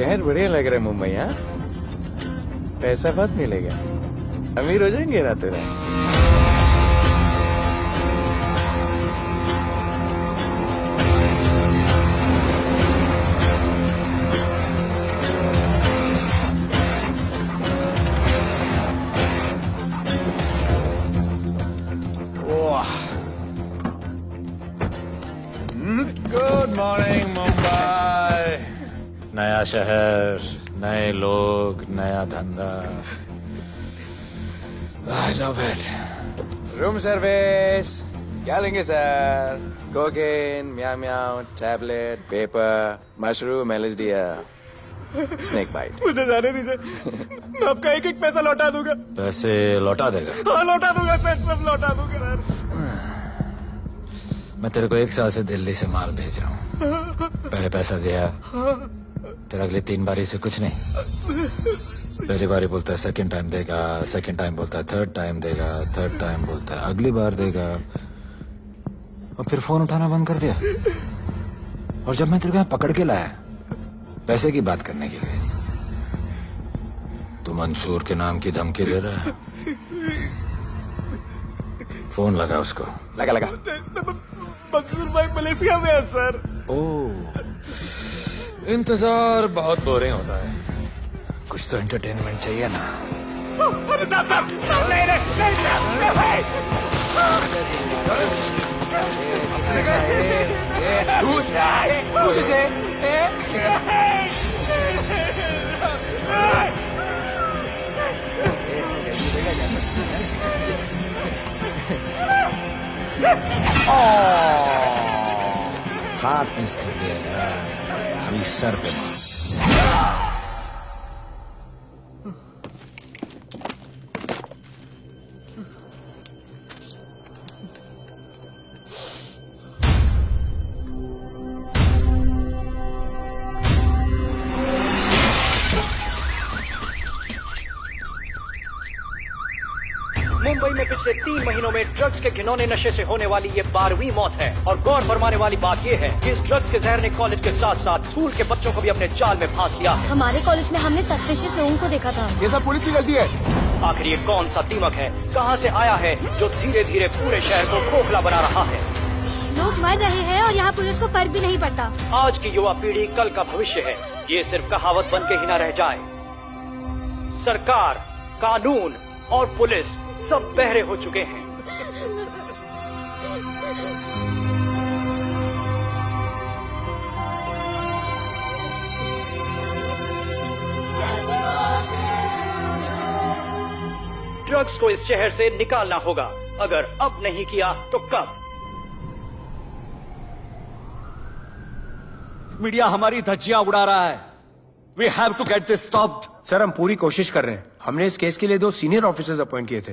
शहर बढ़िया लग रहा है मुंबई। हाँ, पैसा बहुत मिलेगा, अमीर हो जाएंगे रातों रात। Good morning Mumbai. नया शहर, नए लोग, नया धंधा। I love it. Room service क्या लेंगे sir? Cocaine, meow meow, tablet, paper, mushroom, LSD, snake bite. मुझे जाने दीजिए, मैं आपका एक एक पैसा लौटा दूंगा। पैसे लौटा देगा? हाँ लौटा दूंगा सर, सब लौटा दूंगा सर। मैं तेरे को 1 साल से दिल्ली से माल भेज रहा हूँ। पहले पैसा दिया, फिर अगली 3 बारी से कुछ नहीं। पहली बारी बोलता है सेकंड टाइम देगा, सेकंड टाइम बोलता है थर्ड टाइम देगा, थर्ड टाइम बोलता है अगली बार देगा, और फिर फोन उठाना बंद कर दिया। और जब मैं तेरे को यहाँ पकड़ के लाया पैसे की बात करने के लिए, तू मंसूर के नाम की धमकी दे रहा है। फोन लगा उसको। लगा लगा। मंसूर भाई मलेशिया में है सर। ओह, इंतजार बहुत बोरिंग होता है, कुछ तो एंटरटेनमेंट चाहिए ना। अरे साहब साहब साहब नहीं नहीं हाथ मिस कर दिया यार, अभी सर पे मार। मुंबई में पिछले 3 महीनों में ड्रग्स के घिनौने नशे से होने वाली ये 12वीं मौत है। और गौर फरमाने वाली बात ये है कि इस ड्रग्स के जहर ने कॉलेज के साथ साथ स्कूल के बच्चों को भी अपने जाल में फांस लिया है। हमारे कॉलेज में हमने सस्पिशियस लोगों को देखा था। ये सब पुलिस की गलती है। आखिर ये कौन सा दीमक है, कहां से आया है, जो धीरे धीरे पूरे शहर को खोखला बना रहा है? लोग मर रहे हैं और यहाँ पुलिस को फर्क भी नहीं पड़ता। आज की युवा पीढ़ी कल का भविष्य है, ये सिर्फ कहावत बन के ही न रह जाए। सरकार, कानून और पुलिस सब बहरे हो चुके हैं। ड्रग्स को इस शहर से निकालना होगा, अगर अब नहीं किया तो कब? मीडिया हमारी धज्जियां उड़ा रहा है। We have to get this stopped. Sir हम पूरी कोशिश कर रहे हैं। हमने इस केस के लिए 2 सीनियर ऑफिसर्स अपॉइंट किए थे,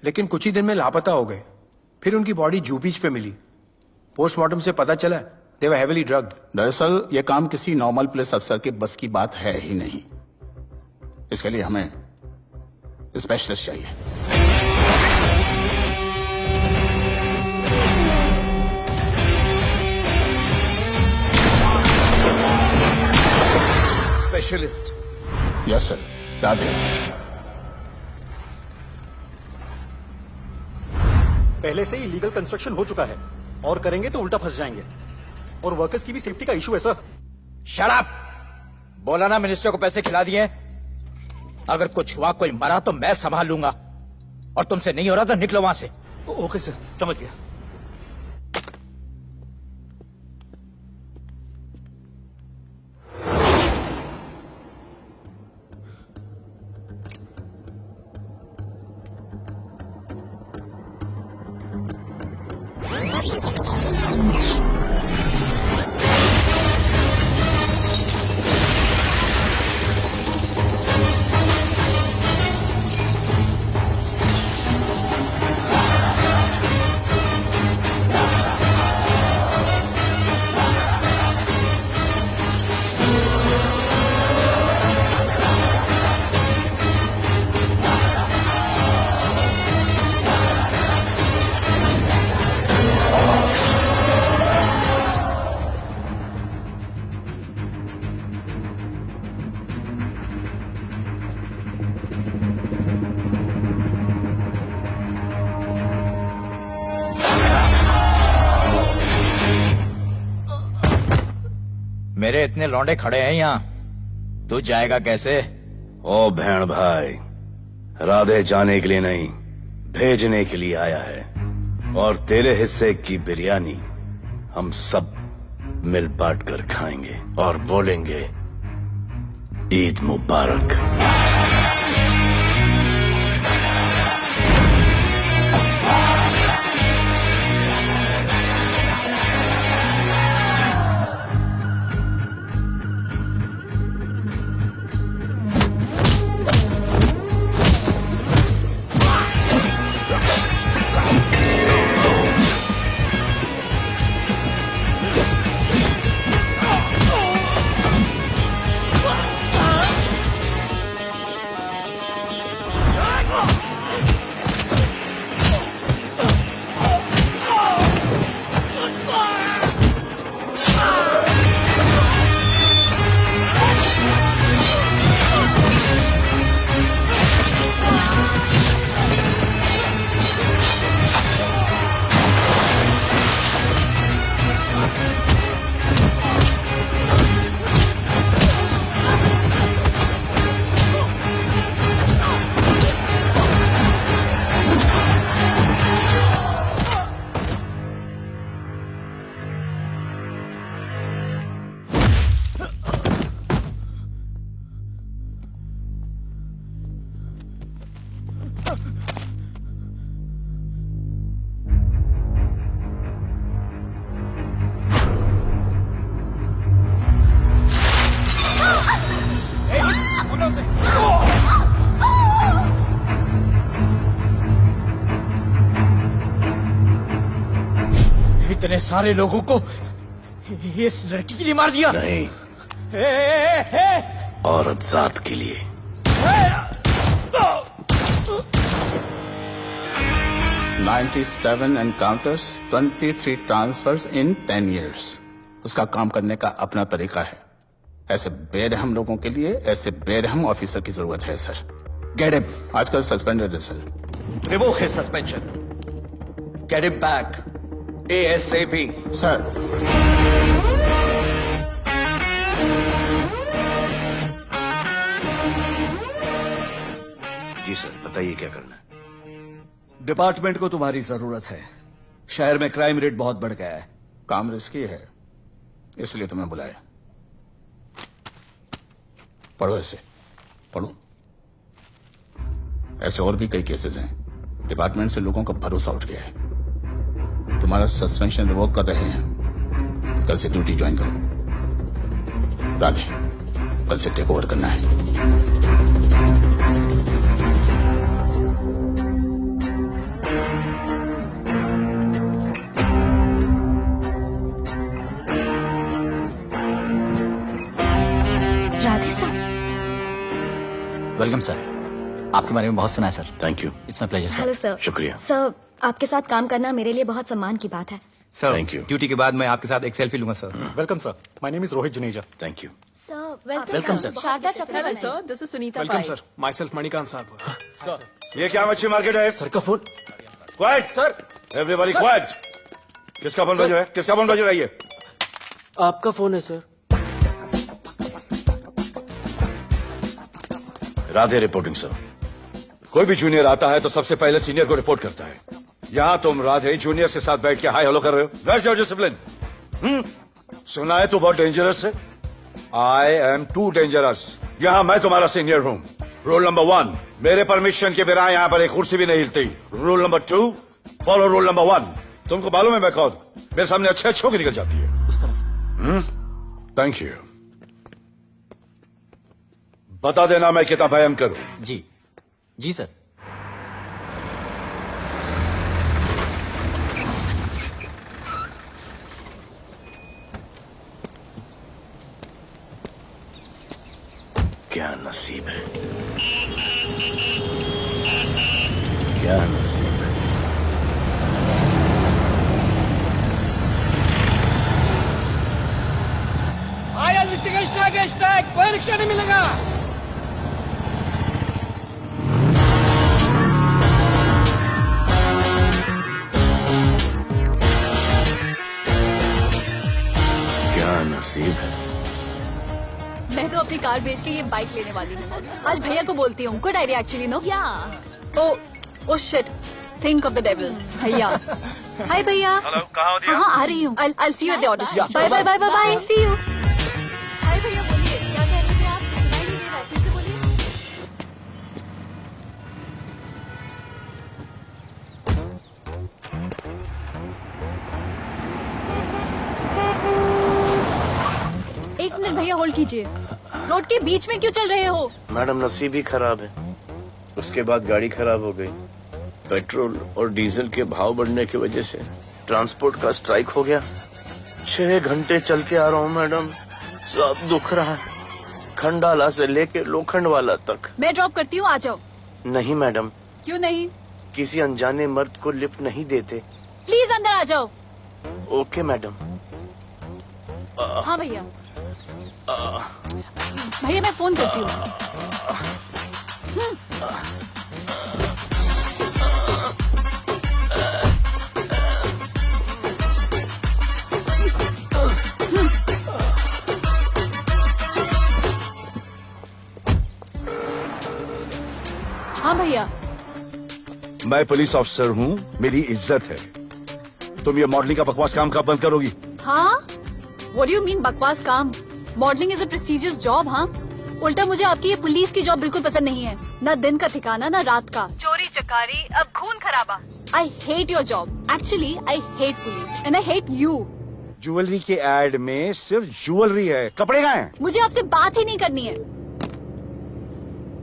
लेकिन कुछ ही दिन में लापता हो गए। फिर उनकी बॉडी जू बीच पे मिली। पोस्टमार्टम से पता चला दे वर हेवीली ड्रग्ड। दरअसल ये काम किसी नॉर्मल पुलिस अफसर के बस की बात है ही नहीं। इसके लिए हमें स्पेशलिस्ट चाहिए। स्पेशलिस्ट? Yes sir. राधे। पहले से ही लीगल कंस्ट्रक्शन हो चुका है, और करेंगे तो उल्टा फंस जाएंगे। और वर्कर्स की भी सेफ्टी का इशू है सर। Shut up! बोला ना मिनिस्टर को पैसे खिला दिए। अगर कुछ हुआ, कोई मरा तो मैं संभाल लूंगा, और तुमसे नहीं हो रहा तो निकलो वहां से। ओके सर, समझ गया। मेरे इतने लौंडे खड़े हैं यहाँ, तू जाएगा कैसे? ओ भेड़ भाई, राधे जाने के लिए नहीं, भेजने के लिए आया है। और तेरे हिस्से की बिरयानी हम सब मिल बांट कर खाएंगे और बोलेंगे ईद मुबारक। इतने सारे लोगों को इस लड़की के लिए मार दिया? नहीं, औरत जात के लिए। $97 encounters, 23 transfers in 10 years। उसका काम करने का अपना तरीका है। ऐसे बेरहम लोगों के लिए ऐसे बेरहम ऑफिसर की जरूरत है सर। Get him. आजकल सस्पेंडेड है sir. Revoke his suspension. Get him back ASAP। Sir ji sir, बताइए क्या करना है। डिपार्टमेंट को तुम्हारी जरूरत है। शहर में क्राइम रेट बहुत बढ़ गया है। काम रिस्की है, इसलिए तुम्हें बुलाया। पढ़ो ऐसे, पढ़ो। ऐसे और भी कई केसेस हैं। डिपार्टमेंट से लोगों का भरोसा उठ गया है। तुम्हारा सस्पेंशन रिवोक कर रहे हैं। कल से ड्यूटी ज्वाइन करो। राधे, कल से टेक ओवर करना है। राधे साहब। Welcome sir. आपके बारे में बहुत सुना है sir. Thank you. It's my pleasure sir. Hello sir. शुक्रिया। सर, आपके साथ काम करना मेरे लिए बहुत सम्मान की बात है। Sir, Thank you. ड्यूटी के बाद मैं आपके साथ एक सेल्फी लूंगा sir. Welcome sir, my name is Rohit Juneja. Thank you. Sir, welcome sir. Sharda Chakraborty sir, this is Sunita welcome sir, myself Manikant sahab. ये क्या मच्छी मार्केट है? सर का phone. Quiet sir, everybody quiet. किसका फोन बज रहा है? किसका फोन बज रहा है? ये आपका फोन है सर। Radhe reporting sir. कोई भी जूनियर आता है तो सबसे पहले सीनियर को रिपोर्ट करता है। यहाँ तुम राधे जूनियर के साथ बैठ के हाई हेलो कर रहे हो। Where's your discipline? सुना है तू बहुत डेंजरस है। I am too dangerous. यहाँ मैं तुम्हारा सीनियर हूँ। रूल नंबर 1, मेरे परमिशन के बिना यहाँ पर एक कुर्सी भी नहीं हिलती। Rule number 2, follow rule number 1। तुमको मालूम है मैं कौन? मेरे सामने अच्छे अच्छों की निकल जाती है। उस तरफ। Thank you. बता देना मैं कितना भयंकर हूँ। जी जी सर। क्या नसीब है, क्या नसीब है। कोई रिक्शा नहीं मिलेगा। क्या नसीब है, अपनी कार बेच के ये बाइक लेने वाली हूँ। आज भैया को बोलती हूँ। Good idea actually no. Oh shit, think of the devil. भैया हाय भैया। हेलो, कहाँ हो दिया? हाँ आ रही हूँ। I'll see you at the audition. Bye bye bye bye bye, see you। हाय भैया बोलिए, क्या कह रहे थे आप? सुनाई नहीं दे रहा है, फिर से बोलिए। एक मिनट भैया होल्ड कीजिए। रोड के बीच में क्यों चल रहे हो? मैडम नसीब ही खराब है। उसके बाद गाड़ी खराब हो गई। पेट्रोल और डीजल के भाव बढ़ने की वजह से ट्रांसपोर्ट का स्ट्राइक हो गया। 6 घंटे चल के आ रहा हूँ मैडम, सब दुख रहा है, खंडाला से लेके लोखंड वाला तक। मैं ड्रॉप करती हूँ, आ जाओ। नहीं मैडम। क्यों नहीं? किसी अनजाने मर्द को लिफ्ट नहीं देते। प्लीज अंदर आ जाओ। Okay madam. हाँ भैया। भैया मैं फोन करती हूँ। हाँ भैया। मैं पुलिस ऑफिसर हूँ, मेरी इज्जत है। तुम ये मॉडलिंग का बकवास काम कब बंद करोगी? हाँ, व्हाट डू यू मीन बकवास काम? Modelling is a prestigious job. हाँ, उल्टा मुझे आपकी ये पुलिस की जॉब बिल्कुल पसंद नहीं है। ना दिन का ठिकाना, ना रात का। चोरी चकारी, अब खून खराबा। I hate your job. Actually I hate police and I hate you. Jewellery के एड में सिर्फ ज्वेलरी है, कपड़े कहाँ हैं? मुझे आपसे बात ही नहीं करनी है।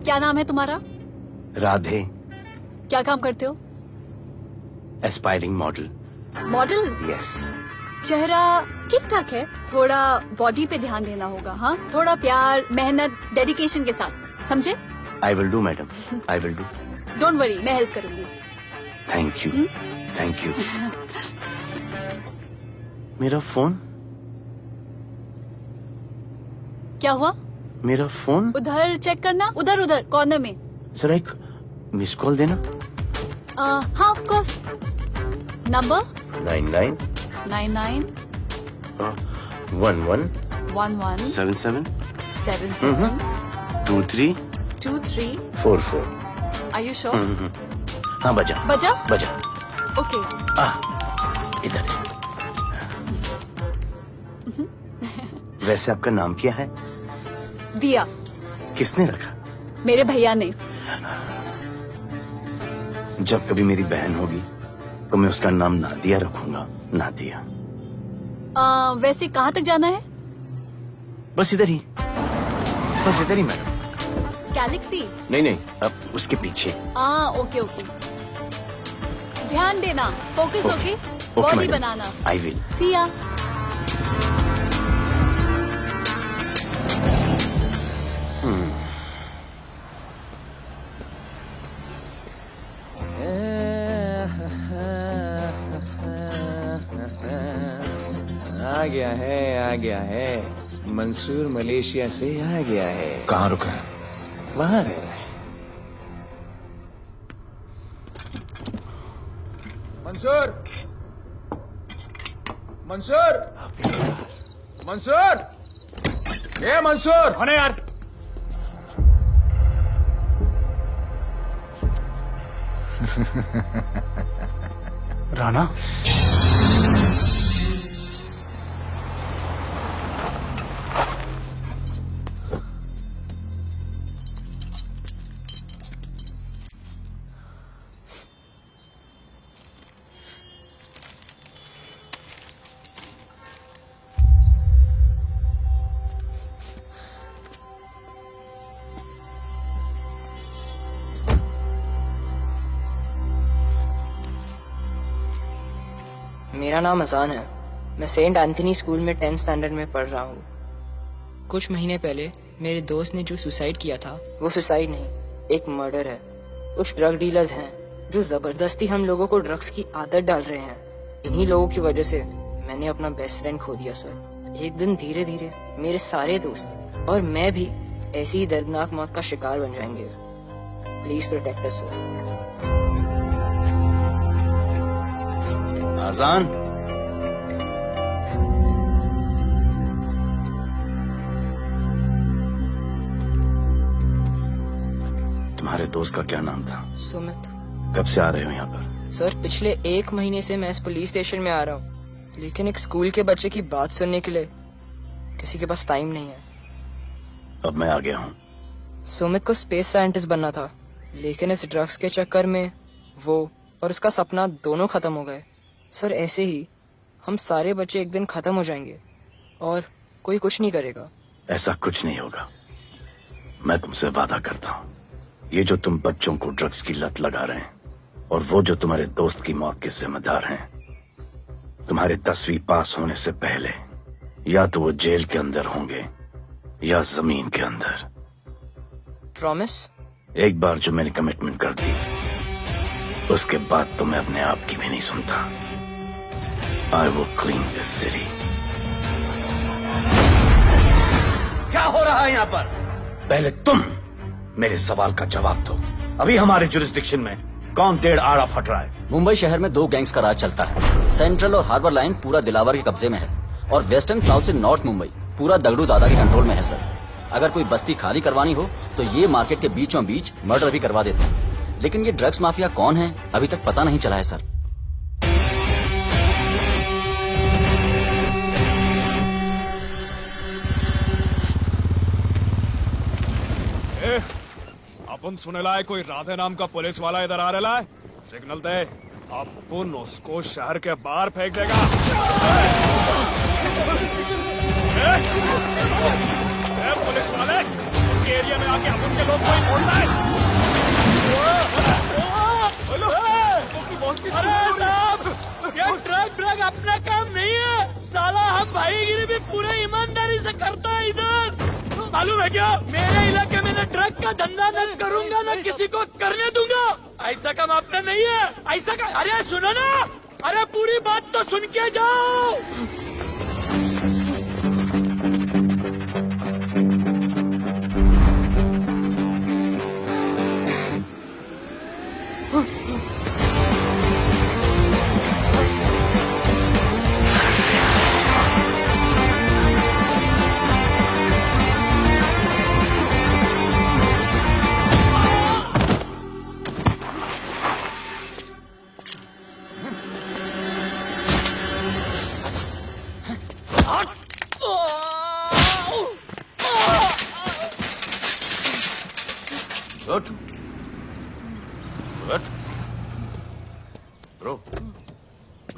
क्या नाम है तुम्हारा? राधे। क्या काम करते हो? Aspiring model. मॉडल? यस। चेहरा ठीक ठाक है, थोड़ा बॉडी पे ध्यान देना होगा। हाँ, थोड़ा प्यार, मेहनत, डेडिकेशन के साथ, समझे? I will do madam, I will do. Don't worry, मैं हेल्प करूंगी। Thank you, thank you. मेरा फोन? क्या हुआ? मेरा फोन? उधर चेक करना, उधर उधर कॉर्नर में। जरा एक मिस कॉल देना। हाँ of course. Number 99 99 11 11 77 77 23 23 44। Are you sure? हाँ बजा बजा? बजा। ओके। इधर। वैसे आपका नाम क्या है? दिया। किसने रखा? मेरे भैया ने। जब कभी मेरी बहन होगी तो मैं उसका नाम नादिया रखूंगा। नादिया। वैसे कहाँ तक जाना है? बस इधर ही, बस इधर ही मैडम। गैलेक्सी? नहीं नहीं, अब उसके पीछे। Okay okay. ध्यान देना, फोकस ओके। बॉडी बनाना। I will. See ya. आ गया है। मंसूर मलेशिया से आ गया है। कहाँ रुका है? वहाँ रह रहा है। मंसूर, मंसूर, मंसूर, ये मंसूर। होने यार। राणा। मेरा नाम अजान है। मैं सेंट एंथनी स्कूल में 10th स्टैंडर्ड में पढ़ रहा हूँ। कुछ महीने पहले मेरे दोस्त ने जो सुसाइड किया था, वो सुसाइड नहीं, एक मर्डर है। कुछ ड्रग डीलर्स हैं जो जबरदस्ती हम लोगों को ड्रग्स की आदत डाल रहे हैं। इन्हीं लोगों की वजह से मैंने अपना बेस्ट फ्रेंड खो दिया सर। एक दिन धीरे धीरे मेरे सारे दोस्त और मैं भी ऐसी ही दर्दनाक मौत का शिकार बन जाएंगे। Please protect us sir. आजान। तुम्हारे दोस्त का क्या नाम था? सुमित। कब से आ रहे हो यहाँ पर? सर पिछले 1 महीने से मैं इस पुलिस स्टेशन में आ रहा हूँ, लेकिन एक स्कूल के बच्चे की बात सुनने के लिए किसी के पास टाइम नहीं है। अब मैं आ गया हूँ। सुमित को स्पेस साइंटिस्ट बनना था, लेकिन इस ड्रग्स के चक्कर में वो और उसका सपना दोनों खत्म हो गए। सर ऐसे ही हम सारे बच्चे एक दिन खत्म हो जाएंगे और कोई कुछ नहीं करेगा। ऐसा कुछ नहीं होगा, मैं तुमसे वादा करता हूँ। ये जो तुम बच्चों को ड्रग्स की लत लगा रहे हैं और वो जो तुम्हारे दोस्त की मौत के जिम्मेदार हैं, तुम्हारे 10वीं पास होने से पहले या तो वो जेल के अंदर होंगे या जमीन के अंदर। प्रॉमिस? एक बार जो मैंने कमिटमेंट कर दी, उसके बाद तो मैं अपने आप की भी नहीं सुनता। I will clean this city. क्या हो रहा है यहाँ पर? पहले तुम मेरे सवाल का जवाब दो। अभी हमारे जुरिस्डिक्शन में कौन डेढ़ आड़ा फट रहा है? मुंबई शहर में 2 गैंग्स का राज चलता है। सेंट्रल और हार्बर लाइन पूरा दिलावर के कब्जे में है और वेस्टर्न साउथ से नॉर्थ मुंबई पूरा दगड़ू दादा के कंट्रोल में है सर। अगर कोई बस्ती खाली करवानी हो तो ये मार्केट के बीचों बीच मर्डर भी करवा देते हैं। लेकिन ये ड्रग्स माफिया कौन है अभी तक पता नहीं चला है सर। अपन सुनेला है कोई राधे नाम का पुलिस वाला इधर आ रहा है। सिग्नल दे, अपन उसको शहर के बाहर फेंक देगा। पुलिस वाले एरिया में आके अपन के लोग कोई बोलता है। अरे साहब, ये ड्रग अपना काम नहीं है साला। हम भाईगिरी भी पूरे ईमानदारी से करता है इधर। मालूम है क्या, मेरे इलाके में न ड्रग का धंधा न करूंगा न किसी को करने दूंगा। ऐसा काम अपना नहीं है। ऐसा का, अरे सुनो ना, अरे पूरी बात तो सुन के जाओ।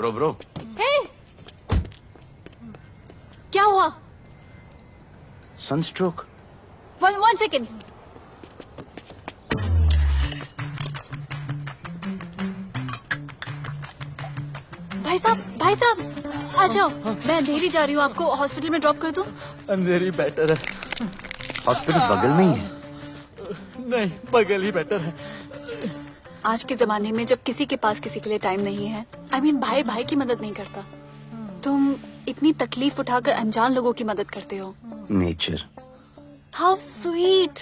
ब्रो क्या हुआ? सनस्ट्रोक। One second. भाई साहब आ जाओ। मैं अंधेरी जा रही हूँ, आपको हॉस्पिटल में ड्रॉप कर दूँ? अंधेरी बेटर है। हॉस्पिटल बगल में ही है? नहीं, बगल ही बेटर है। आज के जमाने में जब किसी के पास किसी के लिए टाइम नहीं है, I mean, भाई भाई की मदद नहीं करता। तुम इतनी तकलीफ उठाकर अनजान लोगों की मदद करते हो। नेचर। How sweet.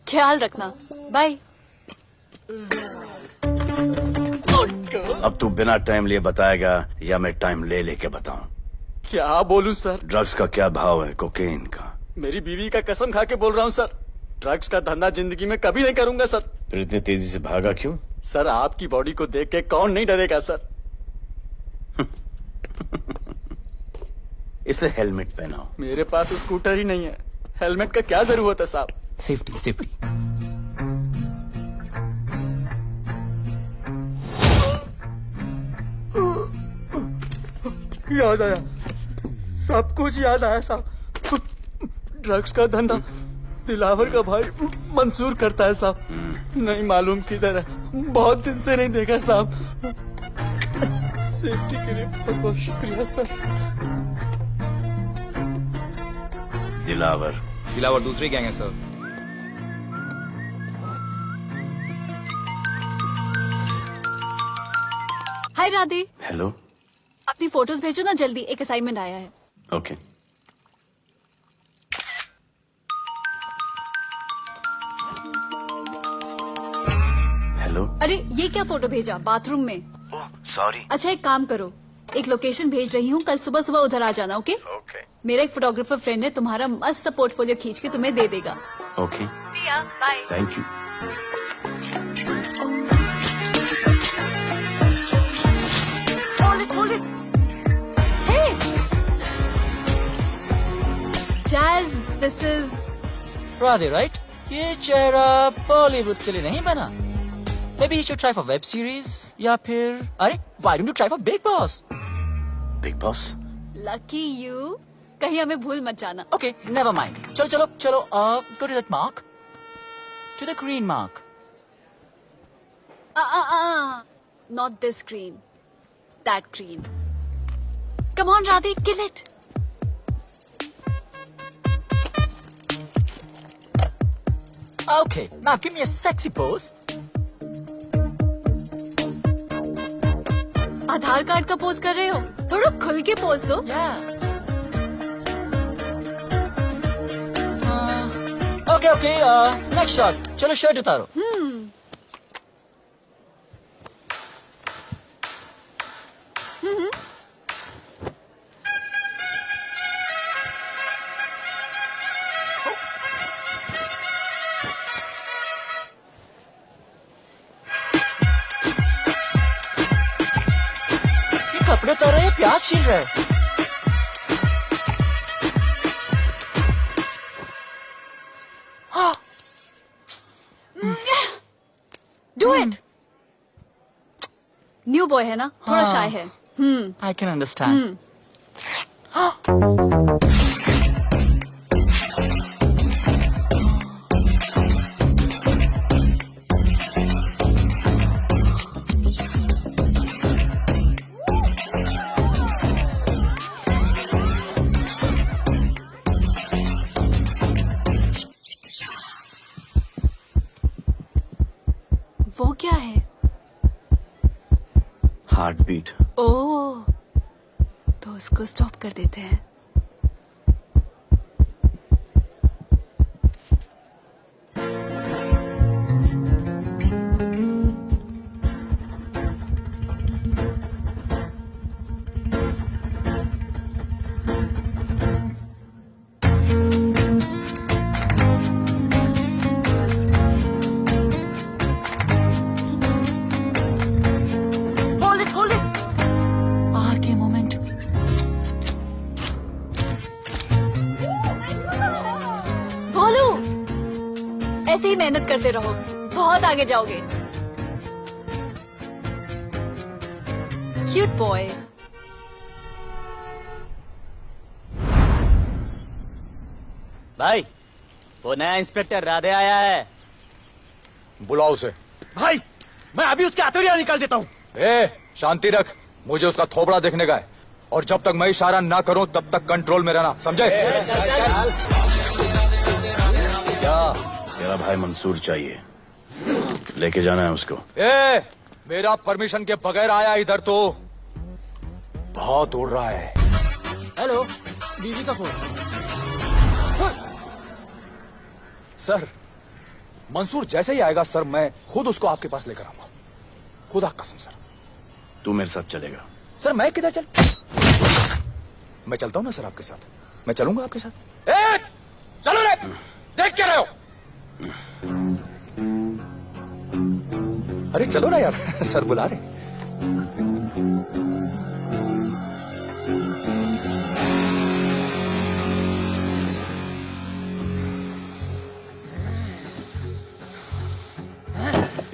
ख्याल रखना, बाय। अब तू बिना टाइम लिए बताएगा या मैं टाइम ले लेके बताऊं? क्या बोलूं सर? ड्रग्स का क्या भाव है कोकेन का? मेरी बीवी का कसम खा के बोल रहा हूँ सर, ड्रग्स का धंधा जिंदगी में कभी नहीं करूंगा सर। फिर इतनी तेजी से भागा क्यों? सर आपकी बॉडी को देख के कौन नहीं डरेगा सर। इसे हेलमेट पहनाओ। मेरे पास स्कूटर ही नहीं है, हेलमेट का क्या जरूरत है साहब? Safety safety. याद आया, सब कुछ याद आया साहब। ड्रग्स का धंधा दिलावर का भाई मंसूर करता है साहब। नहीं मालूम किधर है, बहुत दिन से नहीं देखा साहब। सेफ्टी के लिए बहुत बहुत शुक्रिया सर। दिलावर दूसरी गैंग है सर। हाय राधे। हेलो। अपनी फोटोज भेजो ना जल्दी, एक असाइनमेंट आया है। ओके। हेलो। अरे ये क्या फोटो भेजा बाथरूम में? सॉरी। अच्छा एक काम करो, एक लोकेशन भेज रही हूँ, कल सुबह सुबह उधर आ जाना। ओके? मेरा एक फोटोग्राफर फ्रेंड है, तुम्हारा मस्त सा पोर्टफोलियो खींच के तुम्हें दे देगा। Okay. Bye. Thank you. This is Radhe right? ये चेहरा बॉलीवुड के लिए नहीं बना. Maybe you should try for web series या फिर अरे why don't you try for Big Boss? Big boss. Lucky you. कहीं हमें भूल मत जाना. Okay, never mind. चलो चलो चलो. Go to that mark. To the green mark. Not this green. That green. Come on, Radhe, kill it. Okay, now give me a sexy pose. Aadhaar card का pose कर रहे हो? थोड़ा खुल के पोज दो. Okay, next shot. चलो shirt उतारो. कपड़े उतार रहे हैं, प्याज छील रहे हैं. Do it. न्यू बॉय है ना, थोड़ा शाय है. I can understand. वो क्या है? Heart beat. ओह, तो उसको स्टॉप कर देते हैं. ऐसे ही मेहनत करते रहो, बहुत आगे जाओगे. Cute boy. भाई, वो नया इंस्पेक्टर राधे आया है. बुलाओ उसे. भाई, मैं अभी उसके हथेलियां निकाल देता हूँ. शांति रख. मुझे उसका थोबड़ा देखने का है, और जब तक मैं इशारा ना करूं तब तक कंट्रोल में रहना, समझे? क्या? तेरा भाई मंसूर चाहिए, लेके जाना है उसको. मेरा परमिशन के बगैर आया इधर तो बहुत उड़ रहा है. हेलो, बीवी का फोन. सर, मंसूर जैसे ही आएगा सर, मैं खुद उसको आपके पास लेकर आऊंगा. खुदा कसम सर. तू मेरे साथ चलेगा? सर मैं किधर चल? मैं चलता हूँ ना सर आपके साथ. मैं चलूंगा आपके साथ. चलो रे, देख क्या रहे हो? अरे चलो ना यार, सर बुला रहे.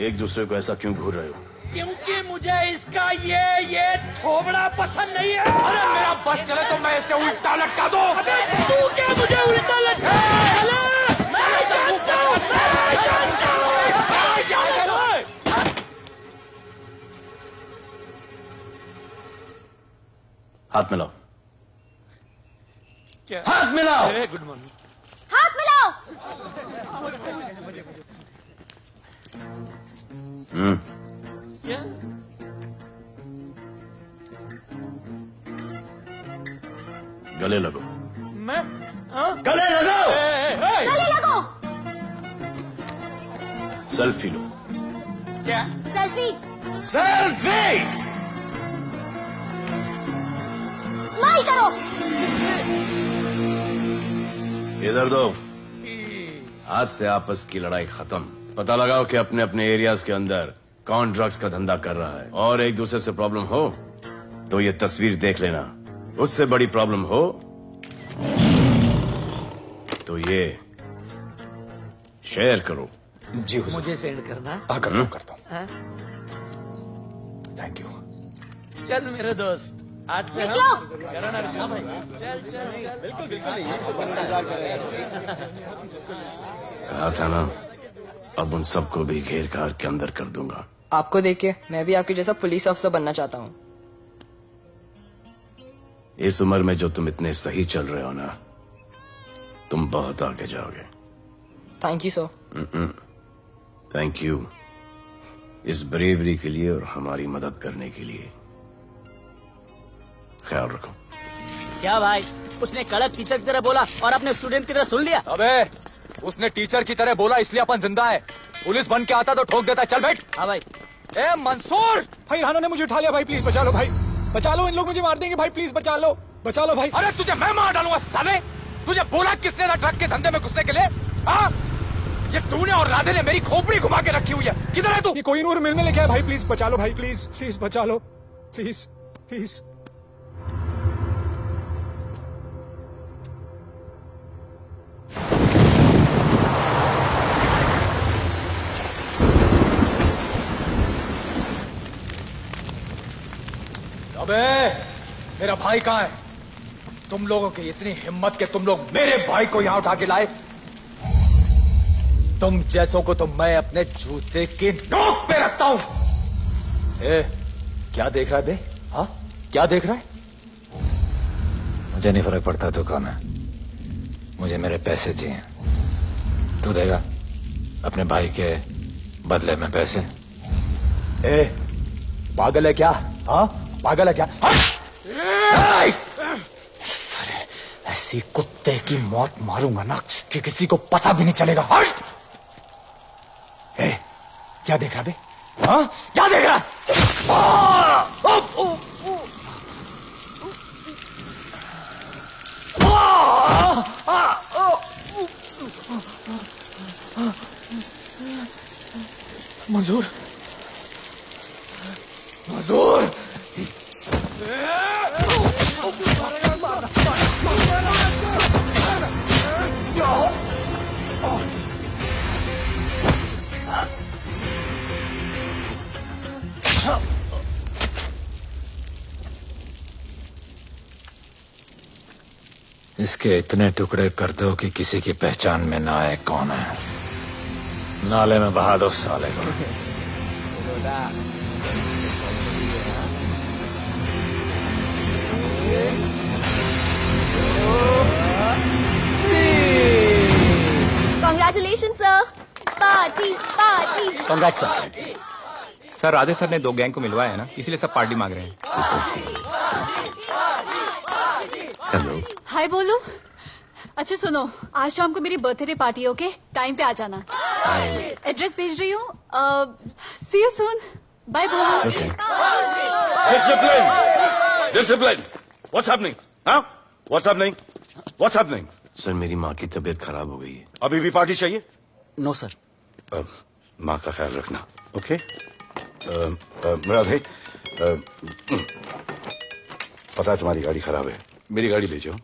एक दूसरे को ऐसा क्यों घूर रहे हो? क्योंकि मुझे इसका ये थोबड़ा पसंद नहीं है. अरे मेरा बस चले तो मैं इसे उल्टा लटका दो. अबे तू क्या मुझे उल्टा लटका? मैं जानता हूँ. हाथ मिलाओ. क्या? हाथ मिलाओ. Good morning. हाथ मिलाओ. क्या? गले लगो. मैं? गले लगो. गले लगो. सेल्फी लो. क्या? सेल्फी. सेल्फी. स्माइल करो. इधर दो. आज से आपस की लड़ाई खत्म. पता लगाओ कि अपने अपने एरियाज के अंदर कौन ड्रग्स का धंधा कर रहा है, और एक दूसरे से प्रॉब्लम हो तो ये तस्वीर देख लेना. उससे बड़ी प्रॉब्लम हो तो ये शेयर करो। जी हुजूर। मुझे सेंड करना। करता हूँ। Thank you. चल मेरे दोस्त, आज से हम करण अर्जुन भाई। चल चल चल। बिल्कुल कहा था ना, अब उन सबको भी घेर घार के अंदर कर दूंगा। आपको देख के मैं भी आपके जैसा पुलिस अफसर बनना चाहता हूँ। इस उम्र में जो तुम इतने सही चल रहे हो ना, तुम बहुत आगे जाओगे। Thank you sir. Thank you इस ब्रेवरी के लिए और हमारी मदद करने के लिए। ख्याल रखो। क्या भाई, उसने कड़क टीचर की तरह बोला और आपने स्टूडेंट की तरह सुन लिया? अबे उसने टीचर की तरह बोला इसलिए अपन जिंदा है। पुलिस बन के आता तो ठोक देता। चल बैठ। हाँ भाई। ए मंसूर, भाई राना ने मुझे उठा लिया। भाई प्लीज बचा लो, भाई बचा लो, इन लोग मुझे मार देंगे। भाई प्लीज बचा लो भाई। अरे तुझे मैं मार डालूंगा साले। तुझे बोला किसने था ट्रक के धंधे में घुसने के लिए? हाँ, ये तूने और राधे ने मेरी खोपड़ी घुमा के रखी हुई है। किधर है तू? ये कोई नूर मिल में लेके आया। भाई प्लीज बचा लो, भाई प्लीज प्लीज बचा लो, प्लीज प्लीज। अबे मेरा भाई कहाँ है? तुम लोगों की इतनी हिम्मत कि तुम लोग मेरे भाई को यहाँ उठा के लाए। तुम जैसों को तो मैं अपने जूते की नोक पे रखता हूं। ए, क्या देख रहा है बे? हाँ, क्या देख रहा है? मुझे नहीं फर्क पड़ता तू कौन है, मुझे मेरे पैसे चाहिए। तू देगा अपने भाई के बदले में पैसे? ए, पागल है क्या? हाँ, पागल है क्या? साले, ऐसी कुत्ते की मौत मारूंगा ना कि किसी को पता भी नहीं चलेगा। हट! ए, क्या देख रहा बे? हाँ, क्या देख रहा? मंजूर, मंजूर। इसके इतने टुकड़े कर दो कि किसी की पहचान में ना आए कौन है। नाले में बहा दो साले को। Congratulations, sir. Party party. Congrats sir. Sir Radhe sir ने 2 गैंग को मिलवाया है ना, इसलिए सब पार्टी मांग रहे हैं। हेलो। हाय बोलो। अच्छा सुनो, आज शाम को मेरी बर्थडे पार्टी, ओके? टाइम पे आ जाना। एड्रेस भेज रही हूँ। सी यू सून। बाय बोलो। Discipline, discipline. What's happening? हाँ? What's happening? What's happening? Sir मेरी माँ की तबीयत खराब हो गई है। अभी भी पार्टी चाहिए? No sir. माँ का ख्याल रखना, ओके? राधे, पता है तुम्हारी गाड़ी खराब है, मेरी गाड़ी ले जाओ।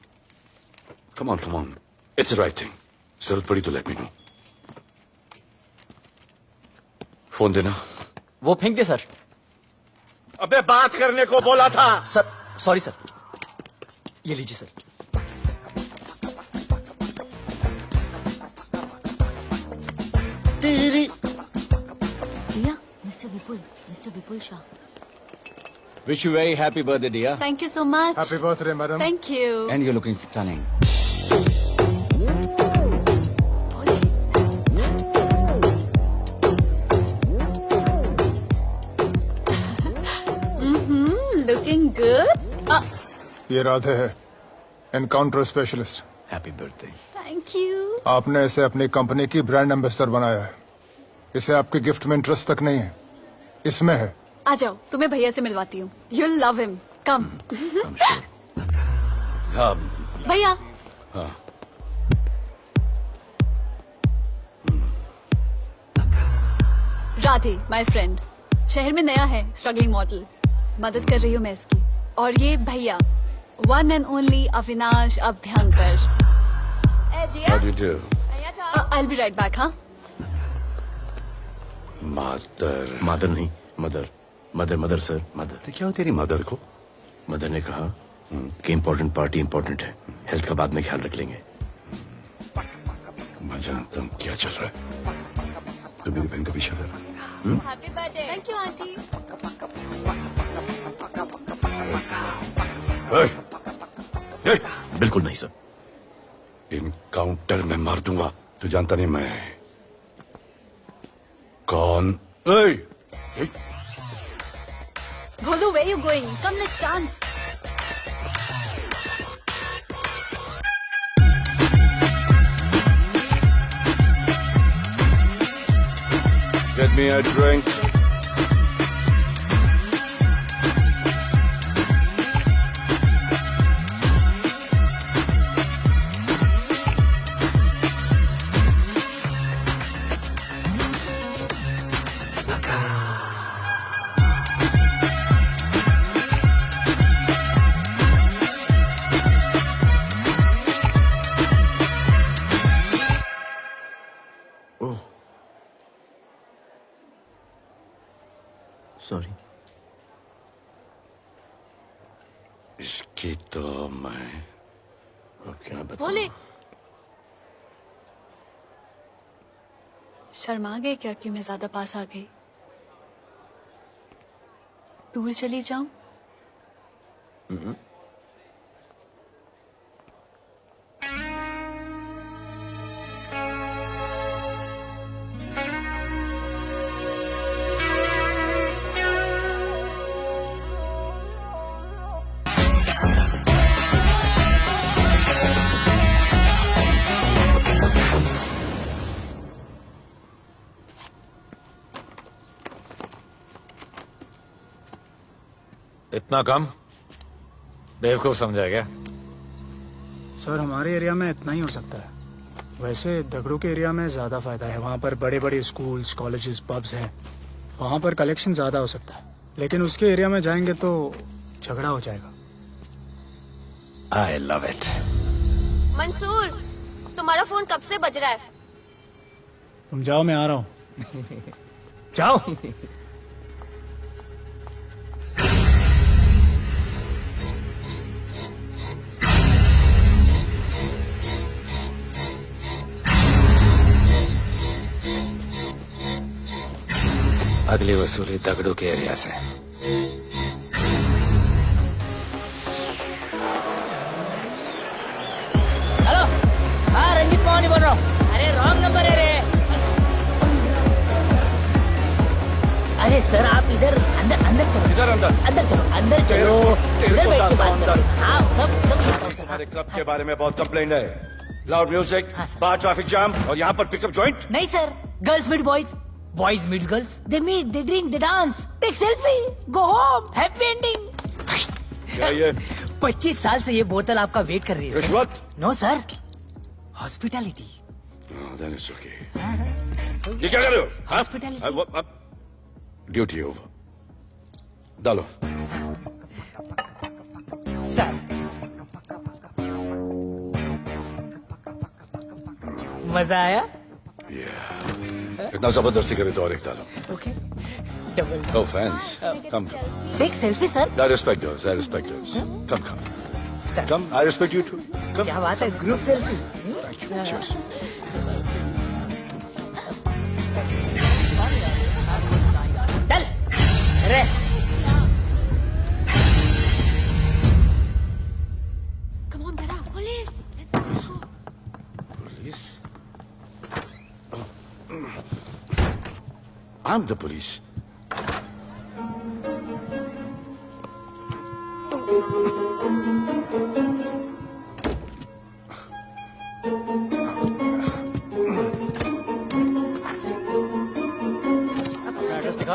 Come on, it's the right thing. जरूरत पड़ी तो लेट मी नो। फोन देना। वो फेंक दे सर। अबे बात करने को बोला था। Sir sorry sir. ये लीजिए सर। दिया, mister Vipul Shah. Wish you very happy birthday, dear. Thank you so much. Happy birthday, madam. Thank you. And you're looking stunning. Looking good. ये राधे है, encounter specialist. Happy birthday. Thank you. आपने इसे अपनी company की brand ambassador बनाया है। इसे आपके गिफ्ट में इंटरेस्ट तक नहीं है, इसमें है। आ जाओ, तुम्हें भैया से मिलवाती हूँ। You'll love him. Come. हाँ। भैया। हाँ। Radhe, my friend. शहर में नया है, स्ट्रगलिंग मॉडल। मदद कर रही हूँ मैं इसकी। और ये भैया, one and only Avinash Abhyankar. How do you do? I'll be right back, हाँ? मदर नहीं, मदर सर, मदर। तो क्या हो तेरी मदर को? मदर ने कहा कि इम्पोर्टेंट पार्टी इम्पोर्टेंट है, हेल्थ का बाद में ख्याल रख लेंगे। मैं जानता हूँ क्या चल रहा है। तो मेरी बहन का पीछा कर। Happy birthday. Thank you aunty. बिल्कुल नहीं सर। इनकाउंटर में मार दूंगा। तू जानता नहीं मैं कौन? Golu, where you going? Come, let's dance. Get me a drink. Sorry. इसकी तो मैं क्या बताऊं? बोले शर्मा गए क्या कि मैं ज्यादा पास आ गई? दूर चली जाऊं? इतना कम बेवकूफ समझा क्या? सर हमारे एरिया में इतना ही हो सकता है। वैसे दगड़ू के एरिया में ज्यादा फायदा है। वहाँ पर बड़े बड़े स्कूल्स, कॉलेजेस, पब्स हैं। वहाँ पर कलेक्शन ज्यादा हो सकता है। लेकिन उसके एरिया में जाएंगे तो झगड़ा हो जाएगा। आई लव इट। मंसूर, तुम्हारा फोन कब से बज रहा है? तुम जाओ, मैं आ रहा हूँ। जाओ। अगली वसूली दगड़ू के एरिया से। हेलो, हाँ रंजीत मोहन बोल रहा हूँ। अरे रॉन्ग नंबर है रे। अरे सर आप इधर अंदर अंदर चलो। इधर अंदर चलो। इधर बैठ के बात करो। हाँ सब तुम्हारे क्लब के बारे में बहुत कंप्लेंट है। लाउड म्यूजिक, बाहर ट्रैफिक जाम और यहाँ पर पिकअप जॉइंट। नहीं sir, girls meet boys, boys meet girls, they meet, they drink, they dance, take selfie, go home, happy ending. क्या ये 25 साल से ये बोतल आपका वेट कर रही है। रिश्वत? No sir, hospitality. ये क्या कर रहे हो? हॉस्पिटैलिटी। Duty over. डालो। सर मजा आया? इतना जबरदस्ती करे तो और एक डालो। Okay double. No offense. Come. Take selfie sir. I respect yours. I respect yours. Come. Come. I respect you too. Come. क्या बात है, group selfie. Thank you. Cheers. चल रे। Come on, get out. Police. Let's go. Police? I'm the police.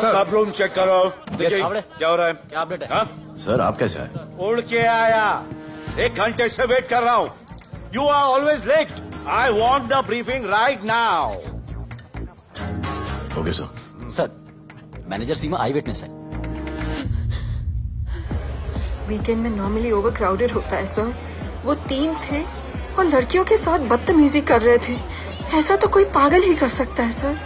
सब room check करो। देखिए क्या हो रहा है। क्या अपडेट है? हाँ? सर आप कैसे आए? उड़ के आया। 1 घंटे से वेट कर रहा हूँ। You are always late. I want the briefing right now. Okay sir. Sir manager Seema I witness है। वीकेंड में नॉर्मली ओवर क्राउडेड होता है सर। वो 3 थे और लड़कियों के साथ बदतमीजी कर रहे थे। ऐसा तो कोई पागल ही कर सकता है सर।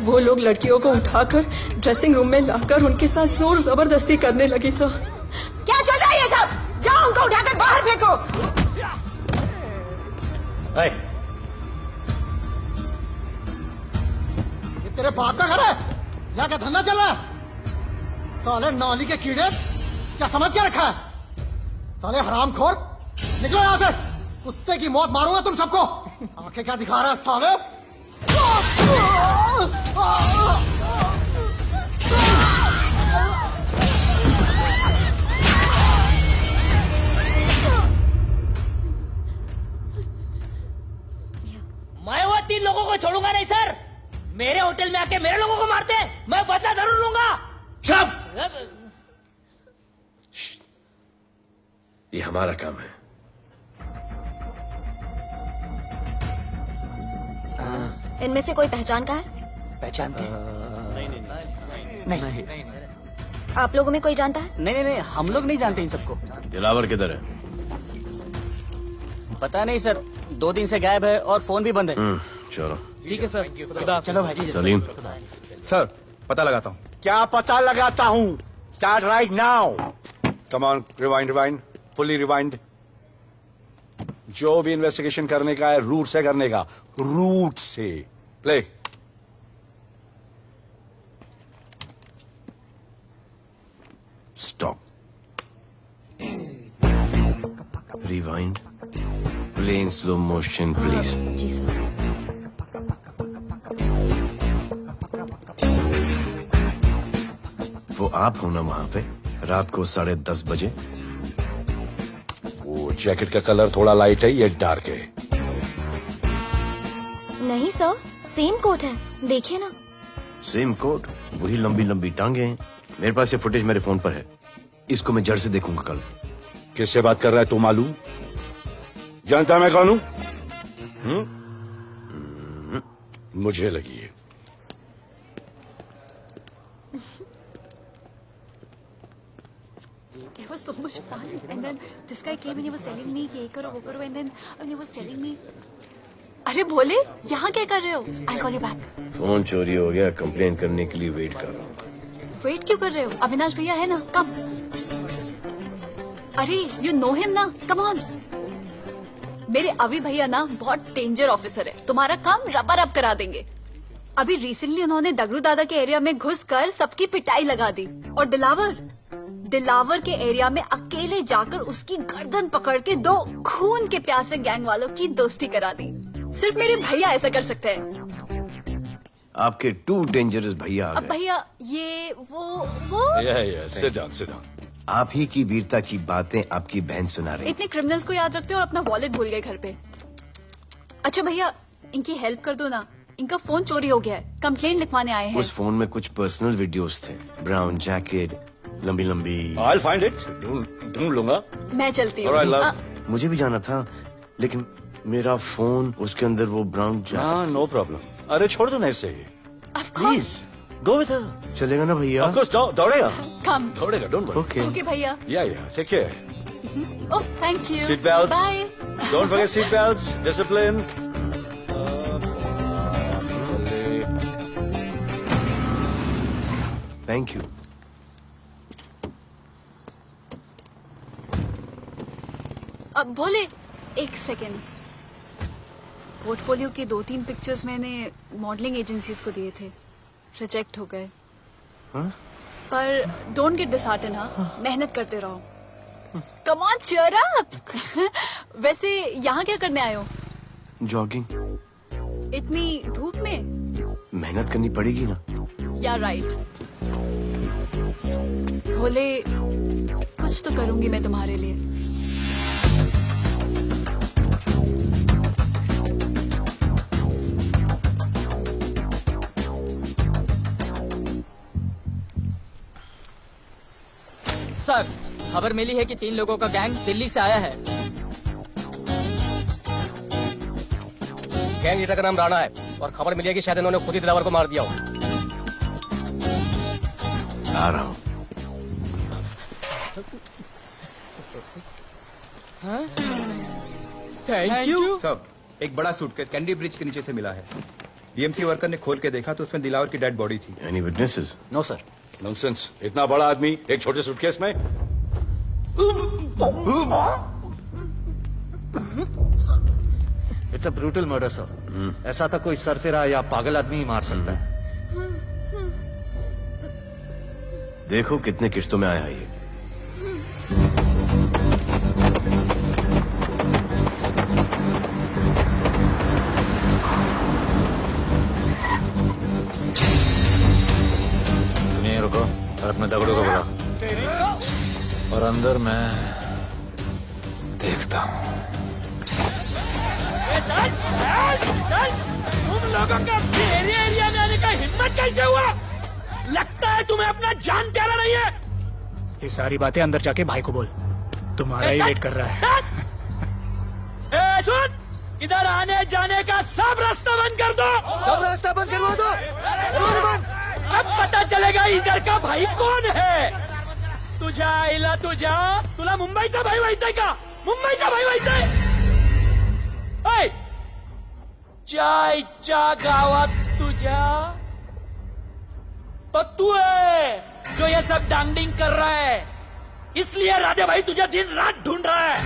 वो लोग लड़कियों को उठाकर ड्रेसिंग रूम में लाकर उनके साथ जोर जबरदस्ती करने लगी सर। क्या चल रहा है ये सब? जाओ उनको उठाकर बाहर फेंको। ये तेरे बाप का घर है? यहाँ का धंधा चल रहा है? साले नौली के कीड़े, क्या समझ के रखा है? साले हरामखोर, निकलो यहाँ से। कुत्ते की मौत मारूंगा तुम सबको। आंखें क्या दिखा रहा है साले? मैं वो 3 लोगों को छोड़ूंगा नहीं सर। मेरे होटल में आके मेरे लोगों को मारते हैं, मैं बदला जरूर लूंगा। चुप! ये हमारा काम है। इनमें से कोई पहचान का है? पहचानते हैं? नहीं। आप लोगों में कोई जानता है? नहीं, हम लोग नहीं जानते इन सबको। दिलावर किधर है? पता नहीं सर, 2 दिन से गायब है और फोन भी बंद है। चलो ठीक है सर, चलो भाई। सलीम सर, पता लगाता हूँ। क्या पता लगाता हूँ? Start right now. Come on, rewind, fully rewind. जो भी इन्वेस्टिगेशन करने का है रूट से करने का, रूट से। Play. Stop. Rewind. Play in slow motion please. जी सर। वो आप हो ना वहां पे रात को 10:30 बजे? वो जैकेट का कलर थोड़ा लाइट है, ये डार्क है। नहीं सर, सेम कोट है, देखिए ना। सेम कोट, वही लंबी लंबी टांगे हैं। मेरे पास ये फुटेज मेरे फोन पर है। इसको मैं जड़ से देखूंगा कल। किससे बात कर रहा है तू? मालूम? जानता मैं कौन हूं? मुझे लगी है। It was so much fun, and then this guy came and he was telling me ये करो वो करो, and then he was telling me, अरे भोले यहाँ क्या कर रहे हो? I'll call you back. Phone चोरी हो गया, कंप्लेन करने के लिए वेट कर रहा हूँ। वेट क्यों कर रहे हो? अविनाश भैया है ना, कम। अरे यू नो हिम ना, कम ऑन। मेरे अभी भैया ना बहुत डेंजर ऑफिसर है, तुम्हारा काम रबर करा देंगे। अभी रिसेंटली उन्होंने दगड़ू दादा के एरिया में घुसकर सबकी पिटाई लगा दी, और दिलावर के एरिया में अकेले जाकर उसकी गर्दन पकड़ के 2 खून के प्यासे गैंग वालों की दोस्ती करा दी। सिर्फ मेरे भैया ऐसा कर सकते हैं। आपके 2 डेंजरस भैया आ अब गए। भैया ये वो सिट डाउन। आप ही की वीरता की बातें आपकी बहन सुना रही। इतने क्रिमिनल्स को याद रखते हो और अपना वॉलेट भूल गए घर पे। अच्छा भैया, इनकी हेल्प कर दो ना, इनका फोन चोरी हो गया है, कंप्लेंट लिखवाने आए हैं। उस फोन में कुछ पर्सनल वीडियोस थे। ब्राउन जैकेट, लंबी लंबी। I'll find it. ढूंढ लूंगा। मैं चलती हूँ। Alright, love. मुझे भी जाना था, लेकिन मेरा फोन, उसके अंदर वो ब्राउन जैकेट। No problem. अरे छोड़ दो ना इसे। Please go with her. चलेगा ना भैया? Of course, दौड़ेगा। कम। दौड़ेगा, डोंट वरी। ओके भैया। Yeah, take care. Oh thank you. Seat belts. Bye. Don't forget seat belts. Discipline. Thank you. अब भोले एक सेकेंड, पोर्टफोलियो के 2-3 पिक्चर्स मैंने मॉडलिंग एजेंसीज को दिए थे, रिजेक्ट हो गए। पर डोंट गेट डिसहार्टेंड, हाँ, मेहनत करते रहो। Come on cheer up. वैसे यहाँ क्या करने आए हो? जॉगिंग। इतनी धूप में? मेहनत करनी पड़ेगी ना। या राइट। भोले कुछ तो करूंगी मैं तुम्हारे लिए। सर, खबर मिली है कि 3 लोगों का गैंग दिल्ली से आया है। गैंग लीडर का नाम राणा है और खबर मिली है कि शायद इन्होंने खुद ही दिलावर को मार दिया हो। आ रहा हूँ। Thank you. सब एक बड़ा सूटकेस कैंडी ब्रिज के नीचे से मिला है। बीएमसी वर्कर ने खोल के देखा तो उसमें दिलावर की डेड बॉडी थी। Any witnesses? No sir. Nonsense, इतना बड़ा आदमी एक छोटे सूटकेस में? It's a brutal murder sir. ऐसा था कोई सरफिरा या पागल आदमी ही मार सकता है। देखो कितने किश्तों में आया है ये। रुको और अपने दगड़ों को बुलाओ और अंदर मैं देखता हूँ। तुम लोगों का मेरे एरिया में आने का हिम्मत कैसे हुआ? लगता है तुम्हें अपना जान प्यारा नहीं है। ये सारी बातें अंदर जाके भाई को बोल, तुम्हारा ही वेट कर रहा है। सुन, इधर आने जाने का सब रास्ता बंद कर दो। सब रास्ता बंद करवा दो। अब पता चलेगा इधर का भाई कौन है। तुझा इला तुझा तुला मुंबईचा भाई व्हायचाय का? मुंबईचा भाई व्हायचाय? चायच्या गावात तुझ्या तो तू है जो ये सब डांगडिंग कर रहा है, इसलिए राधे भाई तुझे दिन रात ढूंढ रहा है।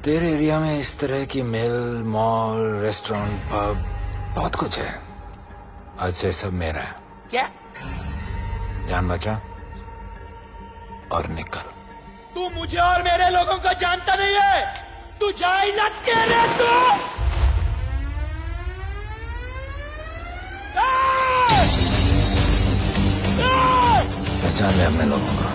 तेरे एरिया में इस तरह की मिल, मॉल, रेस्टोरेंट, पब बहुत कुछ है। आज से सब मेरा है। क्या? जान बचा और निकल। तू मुझे और मेरे लोगों को जानता नहीं है। तू जाए ना तेरे तू। पहचान ले अपने लोगों को।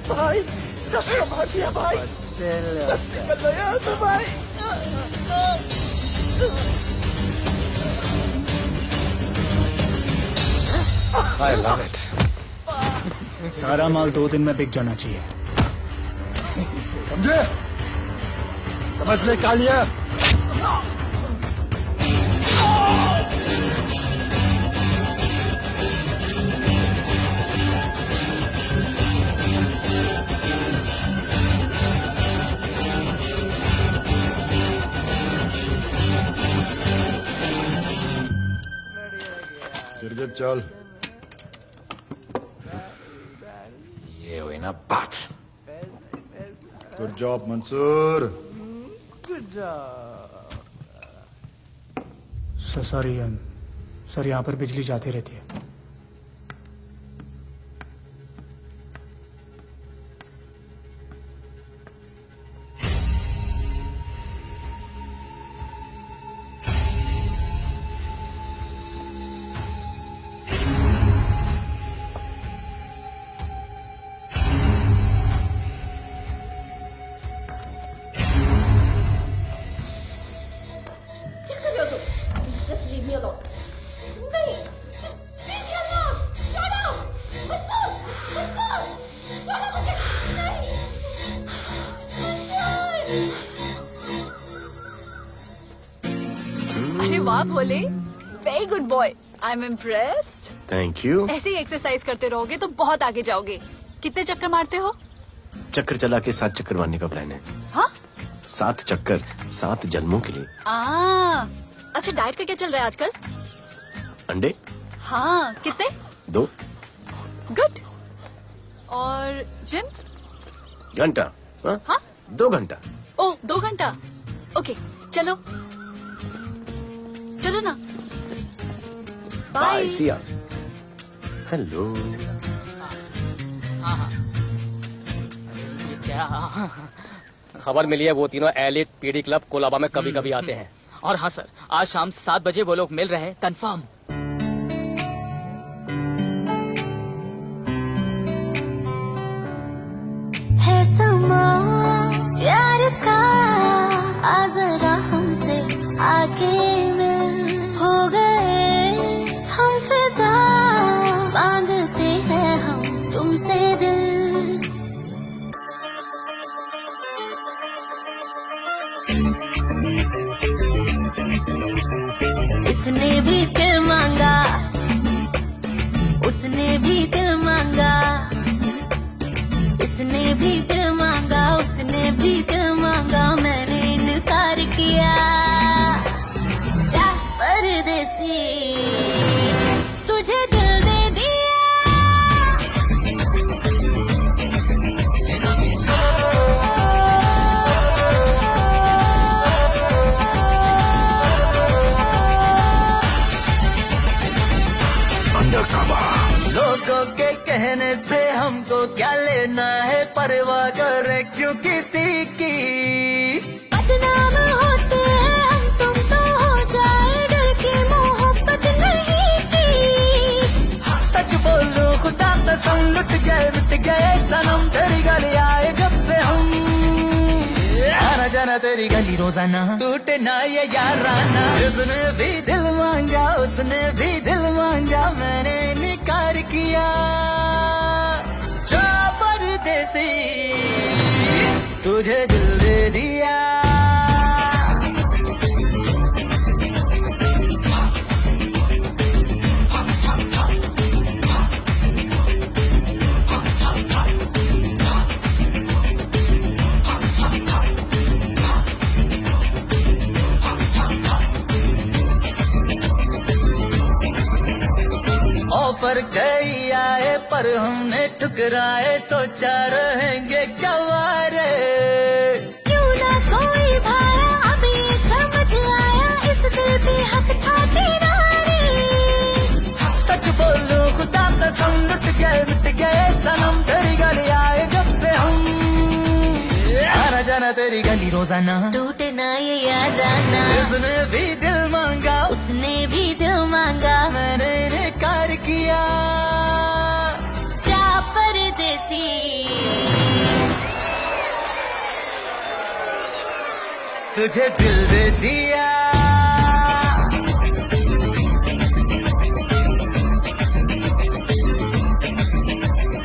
भाई सबको मार दिया भाई। निकल यहाँ से भाई। I love it. सारा माल 2 दिन में बिक जाना चाहिए। समझे? समझ ले कालिया। गिरगिट चल। ये हुई ना बात। Good job Mansoor. Sorry sir, यहाँ पर बिजली जाती रहती है। अरे वाह Bhole, very good boy. I am impressed. Thank you. ऐसे ही एक्सरसाइज करते रहोगे तो बहुत आगे जाओगे। कितने चक्कर मारते हो? चक्कर चला के 7 चक्कर मारने का प्लान है। हाँ? 7 चक्कर 7 जन्मों के लिए। अच्छा, डाइट का क्या चल रहा है आजकल? अंडे? हाँ, कितने? 2 गुड। और जिम? घंटा। हाँ? 2 घंटा। ओह, 2 घंटा। ओके, चलो चलो ना। बाय, सी या। हेलो। खबर मिली है वो तीनों एलिट पीडी क्लब कोलाबा में कभी कभी आते हैं। और हाँ सर, आज शाम 7 बजे वो लोग मिल रहे हैं, कंफर्म। है समा प्यार का, आ जरा हमसे आके मिल। हो गए हम फिदा, मांगते हैं हम तुमसे दिल। इसने भी दिल मांगा, कहने से हमको क्या लेना है, परवाह करे क्यों किसी की। बदनाम होते हैं हम, तुम तो हो जाए डर के मोहब्बत नहीं की। सच बोलो खुदा कसम, लुट गए मिट गए सनम, तेरी गली आए जब से हम। आना जाना तेरी गली रोजाना, टूटे ना ये याराना। उसने भी दिल मांगा, उसने भी दिल मांगा, मैंने निकार किया। जा परदेसी तुझे दिल दे दिया। ऑफर कई आए पर हमने ठुकराए, सोचा रहेंगे क्या वारे। क्यों ना कोई भाया, अब ये समझ आया, इस दिल पे हक था तेरा रे। सच बोलो खुदा कसम, लुट गए मिट गए सनम, तेरी गली आए जब से हम। आना जाना तेरी गली रोजाना, टूटे ना ये याराना। उसने भी दिल मांगा, उसने भी दिल मांगा, मैंने इनकार किया। जा परदेसी तुझे दिल दे दिया।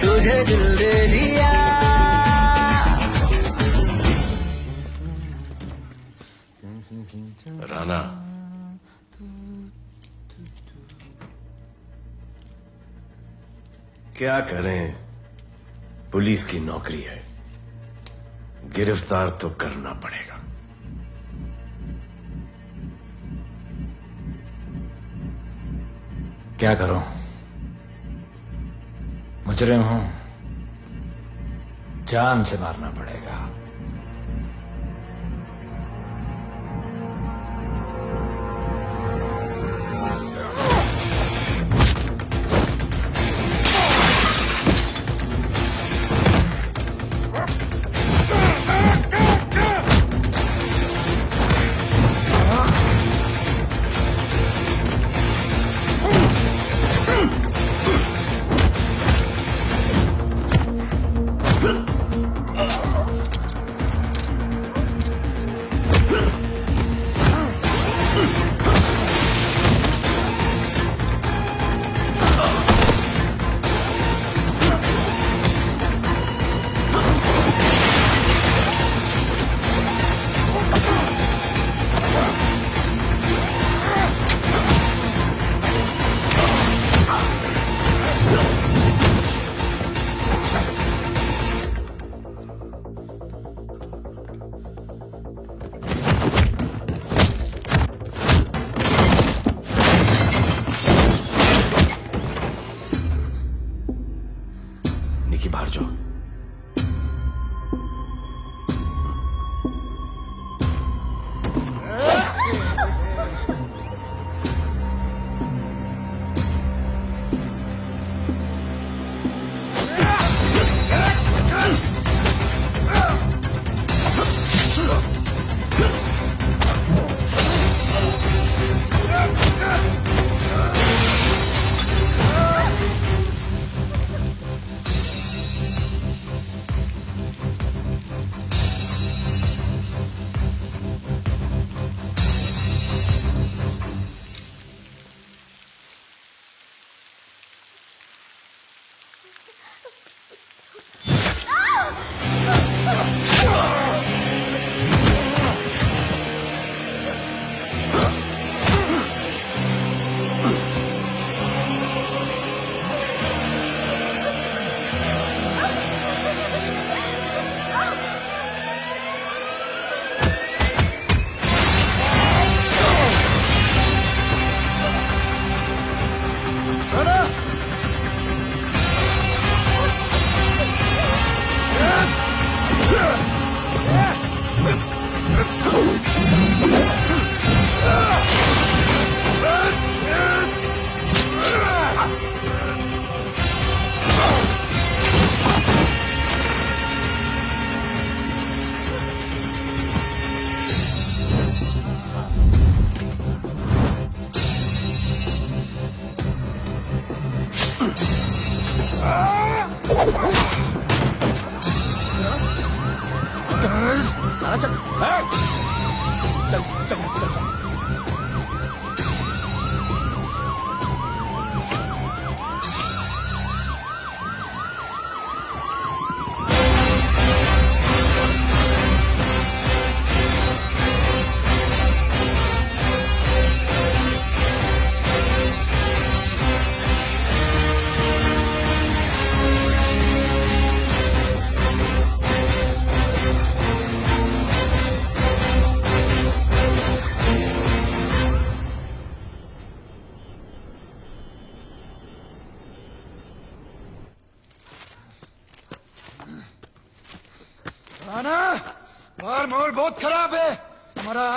तुझे दिल दे दिया। राना, क्या करें, पुलिस की नौकरी है, गिरफ्तार तो करना पड़ेगा। क्या करूं, मुजरिम हूं, जान से मारना पड़ेगा।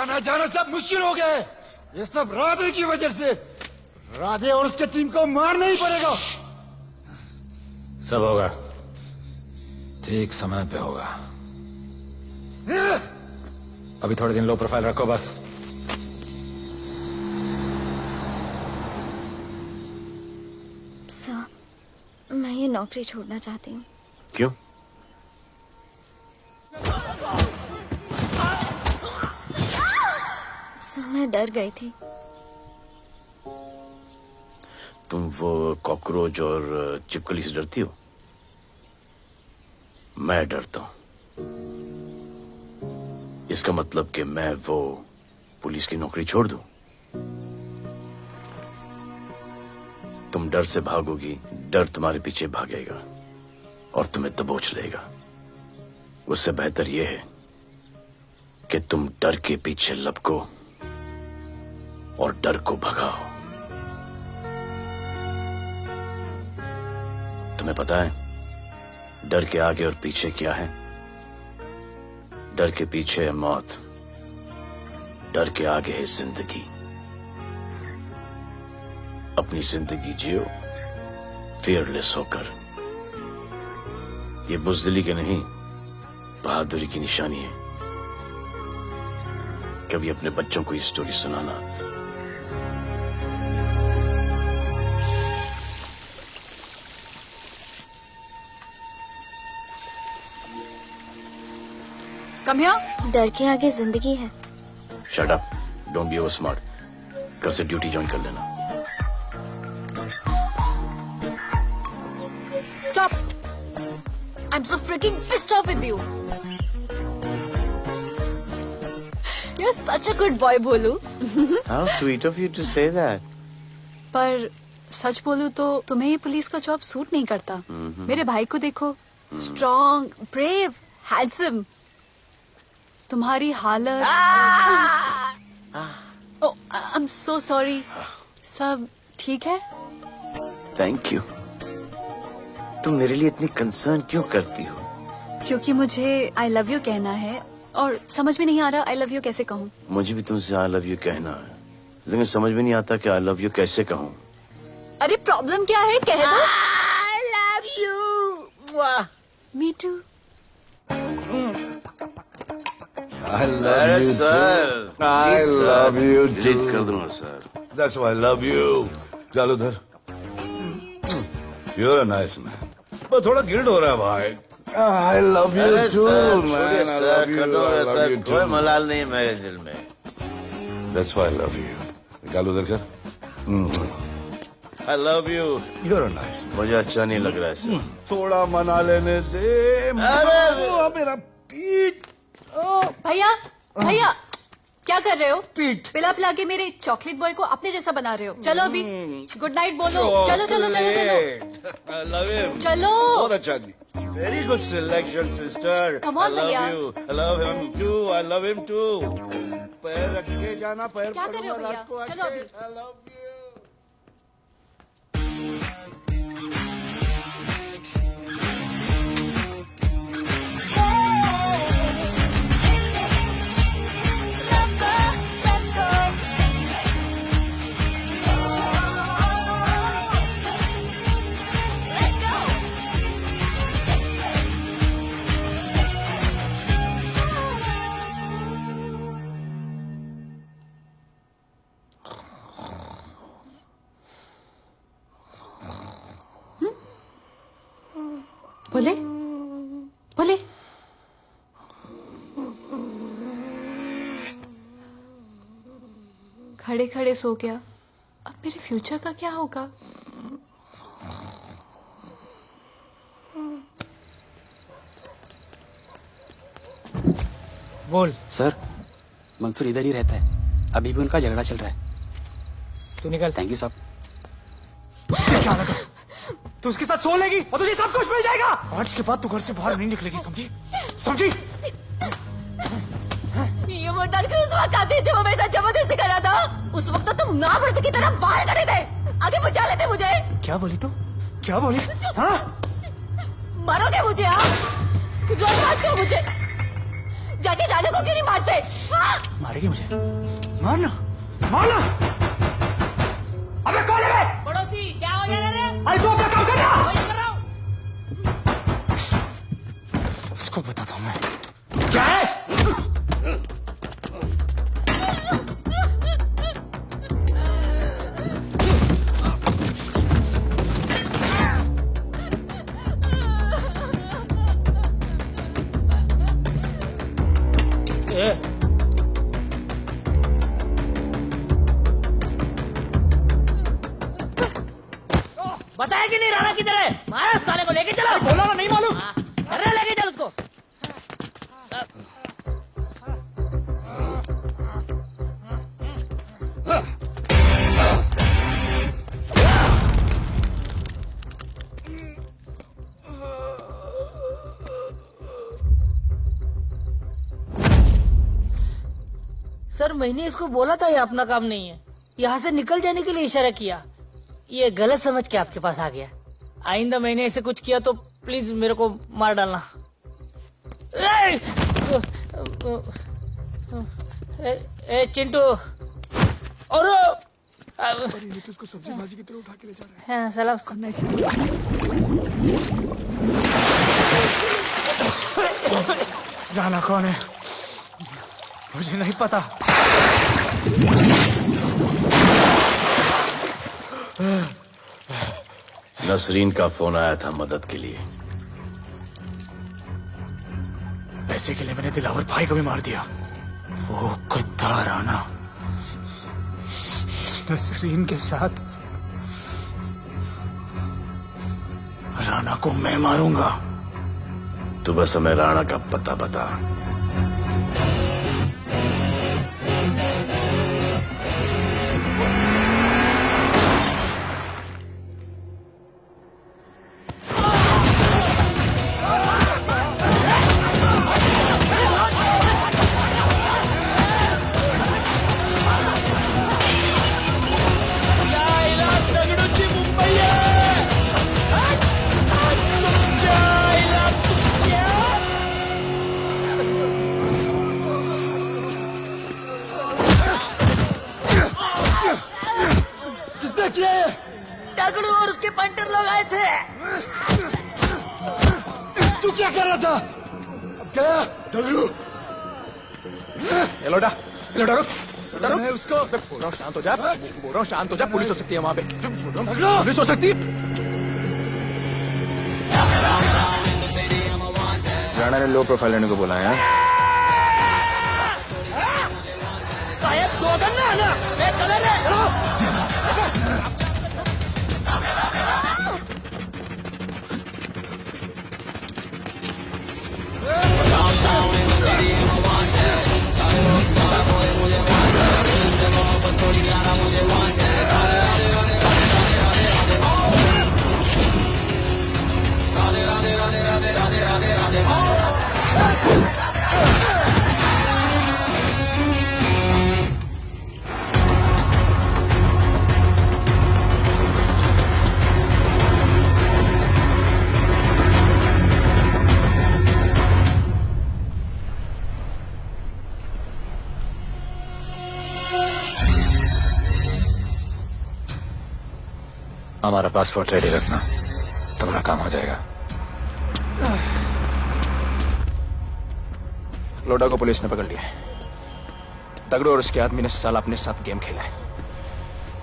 आना जाना सब मुश्किल हो गया है। ये सब राधे की वजह से। राधे और उसके टीम को मारना ही पड़ेगा। सब होगा, ठीक समय पे होगा। अभी थोड़े दिन लो प्रोफाइल रखो बस। सर, मैं ये नौकरी छोड़ना चाहती हूँ। क्यों? सर, मैं डर गई थी। तुम वो कॉकरोच और चिपकली से डरती हो? मैं डरता हूं। इसका मतलब कि मैं वो पुलिस की नौकरी छोड़ दूं? तुम डर से भागोगी, डर तुम्हारे पीछे भागेगा और तुम्हें दबोच लेगा। उससे बेहतर यह है कि तुम डर के पीछे लपको और डर को भगाओ। तुम्हें पता है डर के आगे और पीछे क्या है? डर के पीछे है मौत, डर के आगे है जिंदगी। अपनी जिंदगी जियो फियरलेस होकर। ये बुज़दिली के नहीं, बहादुरी की निशानी है। कभी अपने बच्चों को ये स्टोरी सुनाना। Come here. डर के आगे जिंदगी है। Shut up, don't be over smart. कल से ड्यूटी ज्वाइन कर लेना। Stop! I'm so freaking pissed off with you. You're such a good boy, बोलू। How sweet of you to say that. पर सच बोलूं तो तुम्हें ये पुलिस का जॉब सूट नहीं करता। मेरे भाई को देखो, स्ट्रॉन्ग, ब्रेव, हैंडसम। तुम्हारी हालत। ओह, आई एम सो सॉरी। सब ठीक है? Thank you. तुम मेरे लिए इतनी कंसर्न क्यों करती हो? क्योंकि मुझे आई लव यू कहना है और समझ में नहीं आ रहा आई लव यू कैसे कहूँ। मुझे भी तुमसे आई लव यू कहना है, लेकिन समझ में नहीं आता कि आई लव यू कैसे कहूँ। अरे प्रॉब्लम क्या है, कह दो। I love you. Me too. I love you sir. too. I Please, sir. love you Delete too. कर दूंगा sir. That's why I love you. चल उधर। You're a nice man. पर थोड़ा गिल्ड हो रहा है भाई। I love you अरे too, सर, man. छोड़िए I sir, love you. Kadam I है love सर, you कोई too. मलाल नहीं है मेरे दिल में। That's why I love you. निकाल उधर कर। I love you. You're a nice man. मुझे अच्छा नहीं लग रहा है सर। थोड़ा मना लेने दे। मेरा पीठ। भैया, भैया, क्या कर रहे हो? पिला पिला के मेरे चॉकलेट बॉय को अपने जैसा बना रहे हो। चलो अभी गुड नाइट बोलो। चलो चलो चलो चलो। I love him. चलो। बहुत अच्छा आदमी। Very good selection, sister. Come on, I love भैया। you. I love him too. I love him too. पैर रख के जाना, पैर क्या कर रहे हो पकड़ना, भैया? रात को चलो आके। अभी। I love you. बोले बोले। खड़े खड़े सो गया। अब मेरे फ्यूचर का क्या होगा? बोल। सर, मंसूर इधर ही रहता है। अभी भी उनका झगड़ा चल रहा है। तू निकल। थैंक यू साहब। क्या लगा? तू उसके साथ सो लेगी और तुझे सब कुछ मिल जाएगा। आज के बाद तू घर से बाहर नहीं निकलेगी, समझी? समझी? ये वो डर के उस वक्त आती जब वो मेरे साथ जबरदस्ती कर रहा था। उस वक्त तो तुम ना बढ़ते की तरह बाहर खड़े थे। आगे बचा लेते मुझे। क्या बोली तू? क्या बोली? हाँ? मारोगे मुझे आप? रोक मत दो मुझे। जाके राना को क्यों नहीं मारते? हाँ? मारेगी मुझे? मारना मारना। अबे कौन है? पड़ोसी क्या हो जा रहा है? अरे तू अपना काम करना। वही कर रहा हूँ। इसको बताता हूँ मैं क्या है। बताया कि नहीं राणा किधर है? मारा साले को लेके चलो। बोला ना नहीं मालूम। अरे लेके चल उसको। सर मैंने इसको बोला था ये अपना काम नहीं है, यहाँ से निकल जाने के लिए इशारा किया, ये गलत समझ के आपके पास आ गया। आइंदा मैंने ऐसे कुछ किया तो प्लीज मेरे को मार डालना। ए चिंटू और उसको सब्जी भाजी की तरह उठा के ले जा रहा है। हाँ, सलाम राणा कौन है मुझे नहीं पता। नसरीन का फोन आया था मदद के लिए। पैसे के लिए मैंने दिलावर भाई को भी मार दिया। वो कुत्ता राणा नसरीन के साथ। राणा को मैं मारूंगा। तू बस हमें राणा का पता बता। दगड़ू और उसके पंटर लोग आए थे। तू क्या कर रहा था? क्या दगड़ू? लोटा रुक। मैं उसको बोल रहा हूँ शांत हो जा। बोल रहा हूँ शांत हो जा। पुलिस हो सकती है वहाँ पे। पुलिस हो सकती है। राणा ने लो प्रोफाइल लेने को बोला है। साहब दो गन्ना है ना, मैं चले रे। हमारा पासपोर्ट रेडी रखना, तुम्हारा काम हो जाएगा। लोडा को पुलिस ने पकड़ लिया। दगड़ू और उसके आदमी ने साला अपने साथ गेम खेला है।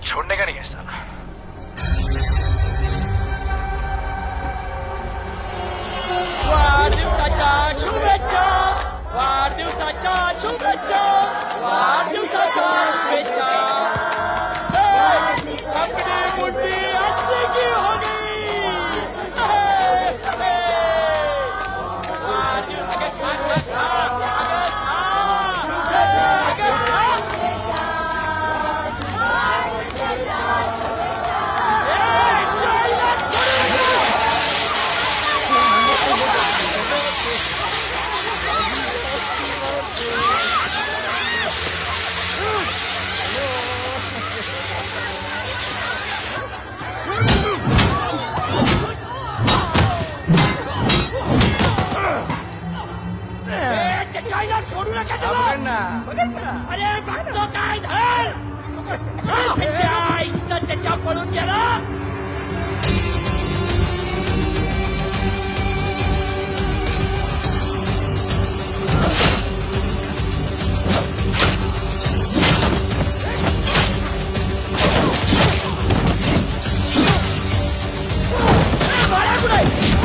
छोड़ने का नहीं है साला। वाढदिवसाच्या शुभेच्छा, वाढदिवसाच्या शुभेच्छा, वाढदिवसाच्या शुभेच्छा। अपनी मुट्ठी हंसने की हो गई। त्याच्या पळून गेला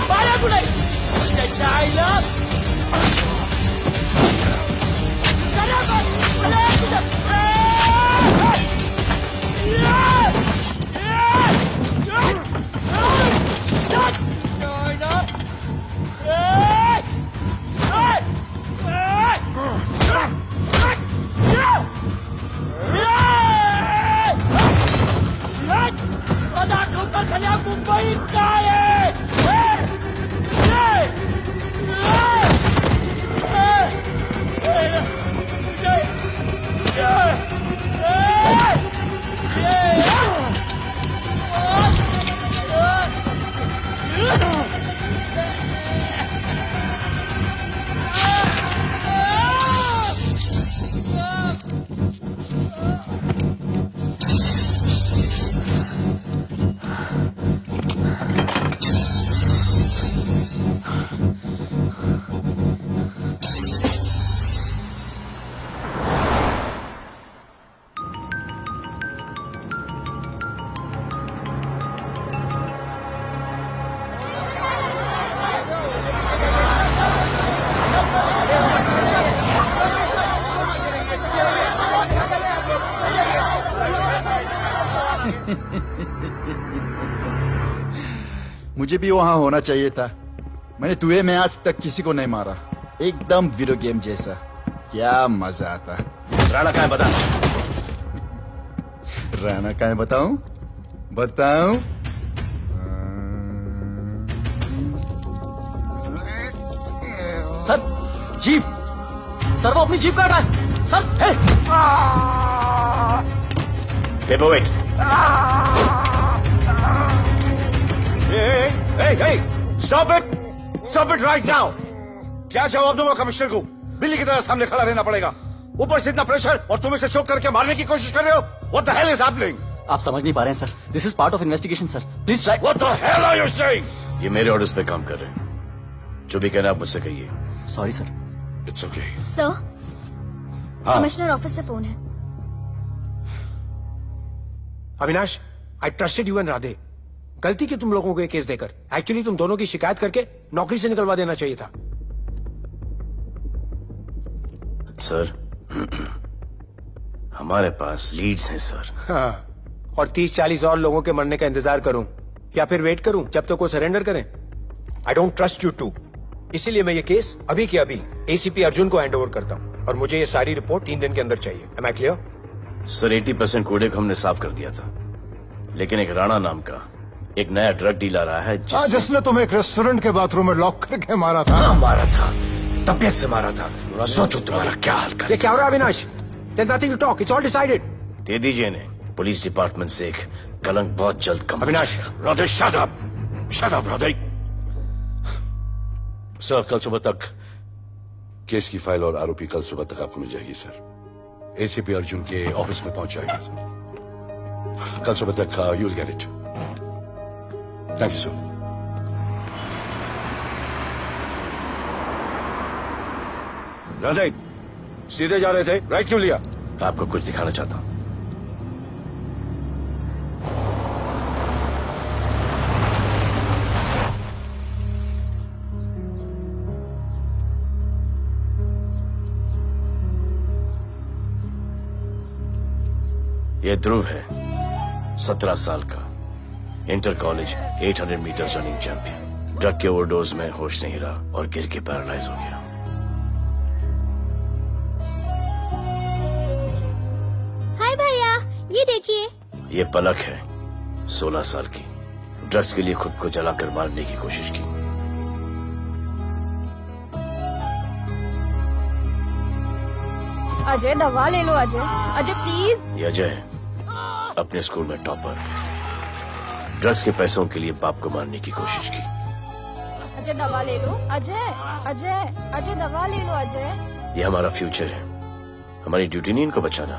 बाळा कुठे त्याच्या आईला दाखवता सगळ्या मुंबईत काय आहे मुझे भी वहां होना चाहिए था। मैंने तुए में आज तक किसी को नहीं मारा, एकदम वीडियो गेम जैसा। क्या मजा आता। राणा कहाँ है बता। राणा कहाँ है बताऊं? बताऊं? सर जीप, सर वो अपनी जीप काट रहा है sir. Paper Hey, stop it right now! क्या जवाब दूंगा कमिश्नर को? बिल्ली की तरह सामने खड़ा रहना पड़ेगा। ऊपर से इतना प्रेशर और तुम इसे चोक करके मारने की कोशिश कर रहे हो। What the hell is happening? आप समझ नहीं पा रहे हैं sir. This is part of investigation sir, please try. What the hell are you saying? ये मेरे ऑर्डर्स पे काम कर रहे हैं। जो भी कहना आप मुझसे कहिए। Sorry sir. It's okay. Sir, हाँ। कमिश्नर ऑफिस से फोन है। अविनाश, आई ट्रस्टेड यू एंड राधे। गलती की तुम लोगों को ये केस देकर। एक्चुअली तुम दोनों की शिकायत करके नौकरी से निकलवा देना चाहिए था। सर हमारे पास लीड्स हैं सर। हाँ, और 30-40 और लोगों के मरने का इंतजार करूं या फिर वेट करूं जब तक वो सरेंडर करें? I don't trust you too. इसीलिए मैं ये केस अभी के अभी एसीपी अर्जुन को हैंड ओवर करता हूं और मुझे ये सारी रिपोर्ट 3 दिन के अंदर चाहिए। M I clear? सर 80% कूड़े को हमने साफ कर दिया था, लेकिन एक राणा नाम का एक नया ड्रग डीलर आया है जिसने तुम्हें एक रेस्टोरेंट के बाथरूम में लॉक करके मारा था। हाँ, मारा था, तबियत से मारा था। सोचो तुम्हारा क्या हाल कर। ये क्या हो रहा है Avinash? There's nothing to talk. It's all decided. दे दीजिए इन्हें। पुलिस डिपार्टमेंट से एक कलंक बहुत जल्द कम हो अविनाश, जाएगा। Radhe, shut up! Shut up, Radhe! Sir, कल सुबह तक केस की फाइल और आरोपी कल सुबह तक आपको मिल जाएगी सर। एसीपी अर्जुन के ऑफिस में पहुंच जाएगी सर। कल सुबह तक you will get it. Thank you sir. Radhe, सीधे जा रहे थे, राइट क्यों लिया? आपको कुछ दिखाना चाहता हूं। ये ध्रुव है, 17 साल का, inter college 800 meter running champion. Drug के ओवरडोज में होश नहीं रहा और गिर के पैरालाइज हो गया। हाय भैया, ये देखिए। ये पलक है, 16 साल की, ड्रग्स के लिए खुद को जलाकर मारने की कोशिश की। अजय दवा ले लो। अजय, अजय प्लीज। ये अजय है, अपने स्कूल में टॉपर। ड्रग्स के पैसों के लिए बाप को मारने की कोशिश की। अजय दवा ले लो। अजय, अजय, अजय दवा ले लो। अजय, ये हमारा फ्यूचर है, हमारी ड्यूटी नहीं इनको बचाना।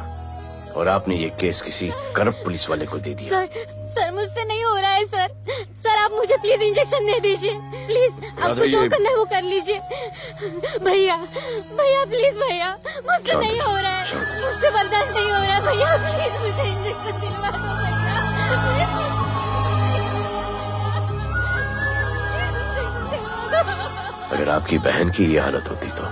और आपने ये केस किसी करप्ट पुलिस वाले को दे दिया। सर मुझसे नहीं हो रहा है सर। सर आप मुझे प्लीज इंजेक्शन दे दीजिए प्लीज। आपको जो करना है वो कर लीजिए। भैया भैया प्लीज भैया मुझसे नहीं हो रहा है, मुझसे बर्दाश्त नहीं हो रहा है भैया, प्लीज मुझे इंजेक्शन दिलवा दो भैया। अगर आपकी बहन की ये हालत होती तो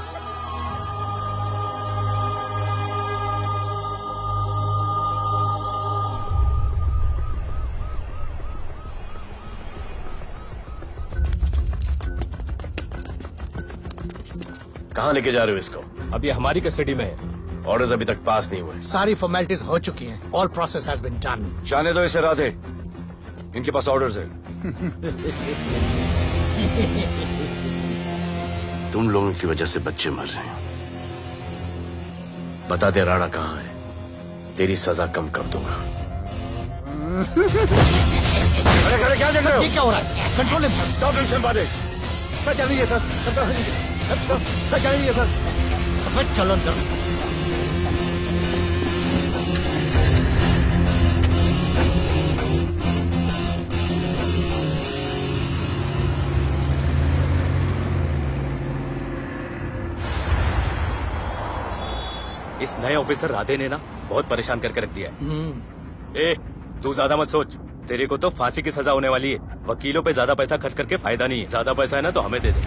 कहाँ लेके जा रहे हो इसको? अभी हमारी कस्टडी में है। ऑर्डर्स अभी तक पास नहीं हुए। सारी फॉर्मेलिटीज हो चुकी हैं। All process has been done. जाने दो इसे राधे, इनके पास ऑर्डर्स है। तुम लोगों की वजह से बच्चे मर रहे हैं। बता दे राणा कहाँ है, तेरी सजा कम कर दूंगा। अरे क्या देख रहे हो? ये क्या हो रहा है? Control himself. Stop him somebody. Sir चलिए सर, सर चलिए सर। अब चलो अंदर। इस नए ऑफिसर राधे ने ना बहुत परेशान करके रख दिया है। ए, तू ज्यादा मत सोच, तेरे को तो फांसी की सजा होने वाली है। वकीलों पे ज्यादा पैसा खर्च करके फायदा नहीं है। ज्यादा पैसा है ना तो हमें दे दे।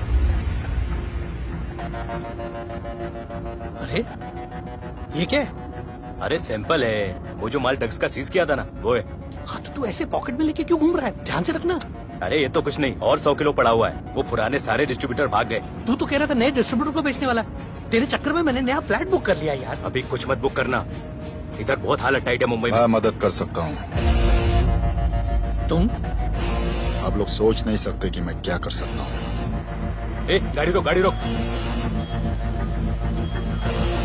अरे ये क्या है? अरे सैंपल है, वो जो माल ड्रग्स का सीज किया था ना वो है। हाँ तो तू ऐसे पॉकेट में लेके क्यों घूम रहा है? ध्यान से रखना। अरे ये तो कुछ नहीं, और 100 किलो पड़ा हुआ है। वो पुराने सारे डिस्ट्रीब्यूटर भाग गए। तू तो कह रहा था नए डिस्ट्रीब्यूटर को बेचने वाला। तेरे चक्कर में मैंने नया फ्लैट बुक कर लिया यार। अभी कुछ मत बुक करना, इधर बहुत हालत टाइट है मुंबई में। मैं मदद कर सकता हूँ। तुम? आप लोग सोच नहीं सकते कि मैं क्या कर सकता हूँ। ए, गाड़ी रोक, गाड़ी रोक।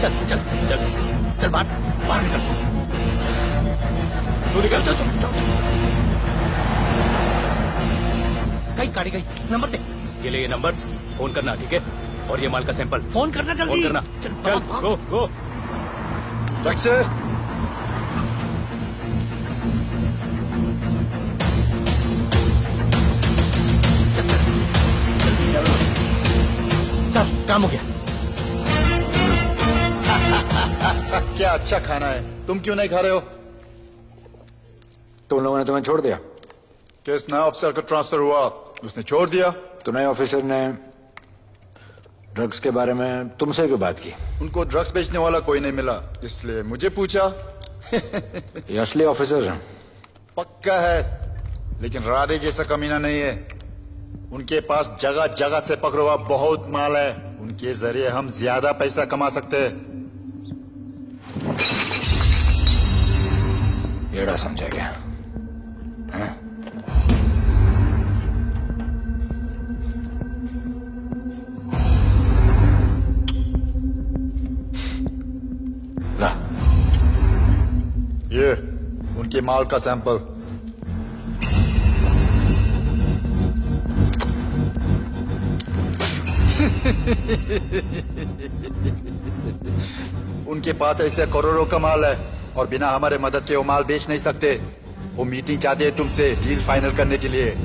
चल चल चल चल बाहर निकल। तू निकल। चल चल चल। कहीं गाड़ी गई, नंबर दे। ये ले ये नंबर, फोन करना ठीक है? और ये माल का सैंपल फोन करना जल्दी। फोन करना। चल गो गो। टैक्सी। चल काम हो गया। क्या अच्छा खाना है, तुम क्यों नहीं खा रहे हो? तुम लोगों ने तुम्हें छोड़ दिया? किस नए ऑफिसर का ट्रांसफर हुआ उसने छोड़ दिया? तो नए ऑफिसर ने ड्रग्स के बारे में तुमसे क्यों बात की? उनको ड्रग्स बेचने वाला कोई नहीं मिला, इसलिए मुझे पूछा। ये असली ऑफिसर है? पक्का है, लेकिन राधे जैसा कमीना नहीं है। उनके पास जगह जगह से पकड़ा हुआ बहुत माल है, उनके जरिए हम ज्यादा पैसा कमा सकते हैं। येड़ा समझा क्या? हाँ? ला, ये उनके माल का सैंपल। उनके पास ऐसे करोड़ों का माल है और बिना हमारे मदद के वो माल बेच नहीं सकते। वो मीटिंग चाहते हैं तुमसे डील फाइनल करने के लिए।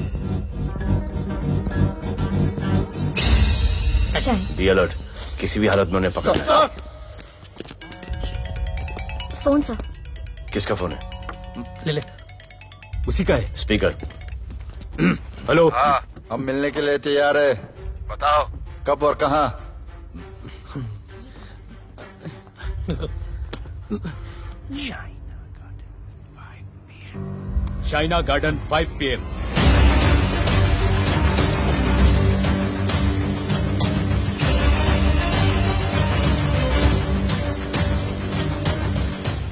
बी अलर्ट, किसी भी हालत में उन्हें पकड़ना। Phone sir. किसका फोन है? ले ले। उसी का है। स्पीकर। हेलो। हाँ, हम मिलने के लिए तैयार है। बताओ कब और कहाँ? Shaina garden 5 PM।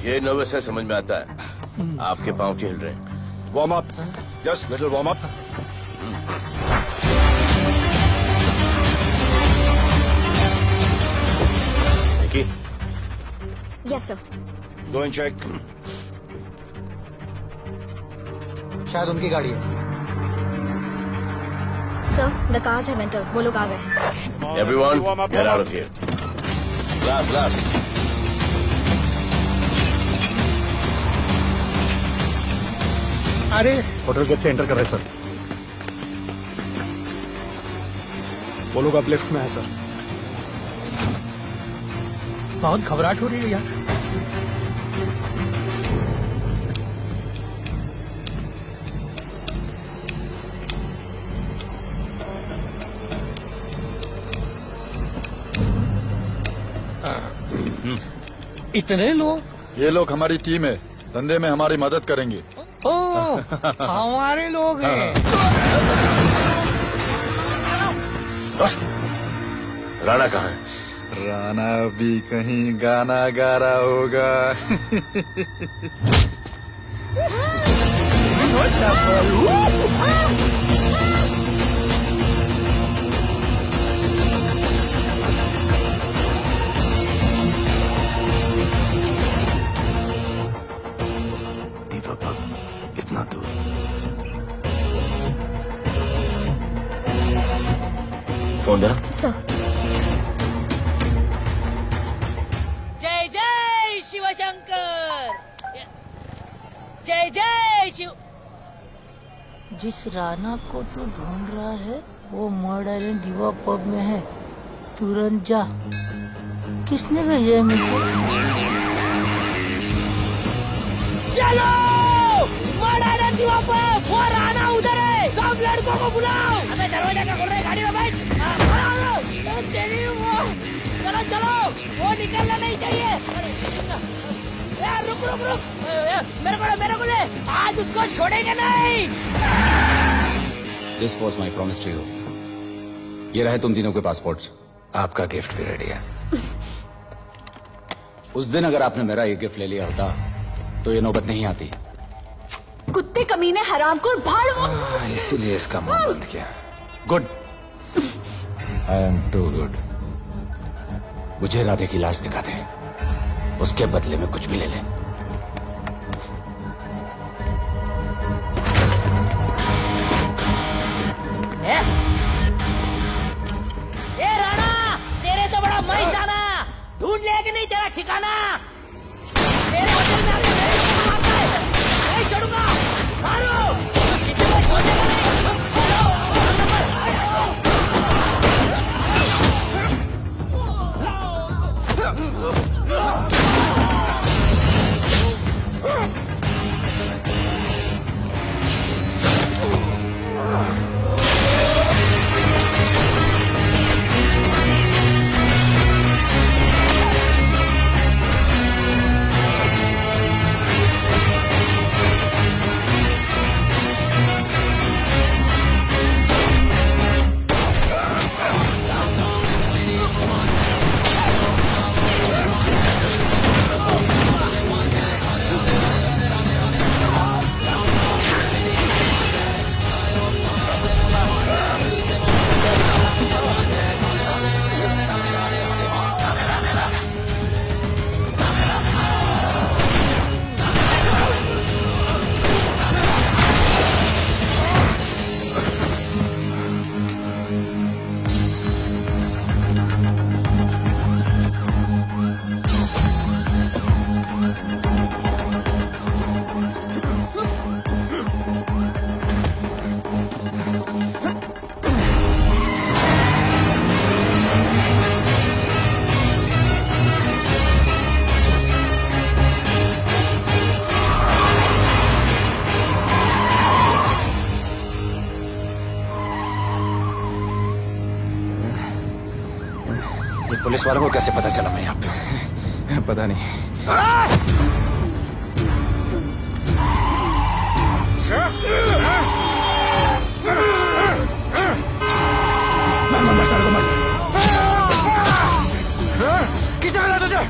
ये नर्वस है, समझ में आता है। आपके पाँव क्यों हिल रहे हैं? Warm up, just little warm up. Yes sir. Go and check. शायद उनकी गाड़ी है। Sir the cars have entered, वो लोग आ गए हैं। Everyone, get out of here. Glass, glass. अरे होटल गेट से एंटर कर रहे सर। वो लोग अब लिफ्ट में है सर। बहुत घबराहट हो रही है यार। इतने लोग? ये लोग हमारी टीम है, धंधे में हमारी मदद करेंगे। ओ, हमारे लोग हैं। राणा कहाँ है? राणा भी कहीं गाना गा रहा होगा। इतना दूर। फोन देना। जय जय शिवशंकर, जय जय शिव। जिस राणा को तू ढूंढ रहा है वो मर्डर इन दीवा पब में है, तुरंत जा। किसने भेजा है मैसेज? चलो मर्डर इन दीवा पब, वो राणा उधर है, सब लड़कों को बुलाओ। अबे दरवाजा क्या खोल रहे, गाड़ी में बैठ। चलो चलो, वो निकलना नहीं चाहिए। यार रुक रुक रुक, मेरे को ले, आज उसको छोड़ेंगे नहीं। This was my promise to you. ये रहे तुम तीनों के पासपोर्ट्स। आपका गिफ्ट भी रेडी है। उस दिन अगर आपने मेरा ये गिफ्ट ले लिया होता तो ये नौबत नहीं आती। कुत्ते कमीने हरामखोर भाड़। इसीलिए इसका मुंह बंद किया। Good. I am too good. मुझे राधे की लाश दिखा दे, उसके बदले में कुछ भी ले ले। ए राणा, तेरे तो बड़ा मैशाना, ढूंढ लिया कि नहीं तेरा ठिकाना। तेरे होटल में आके मेरे को मारता है, नहीं छोड़ूंगा, मारो। किसी को छोड़ेगा नहीं। पुलिस वालों को कैसे पता चला मैं यहाँ पे? पता नहीं। किसने मिला तुझे?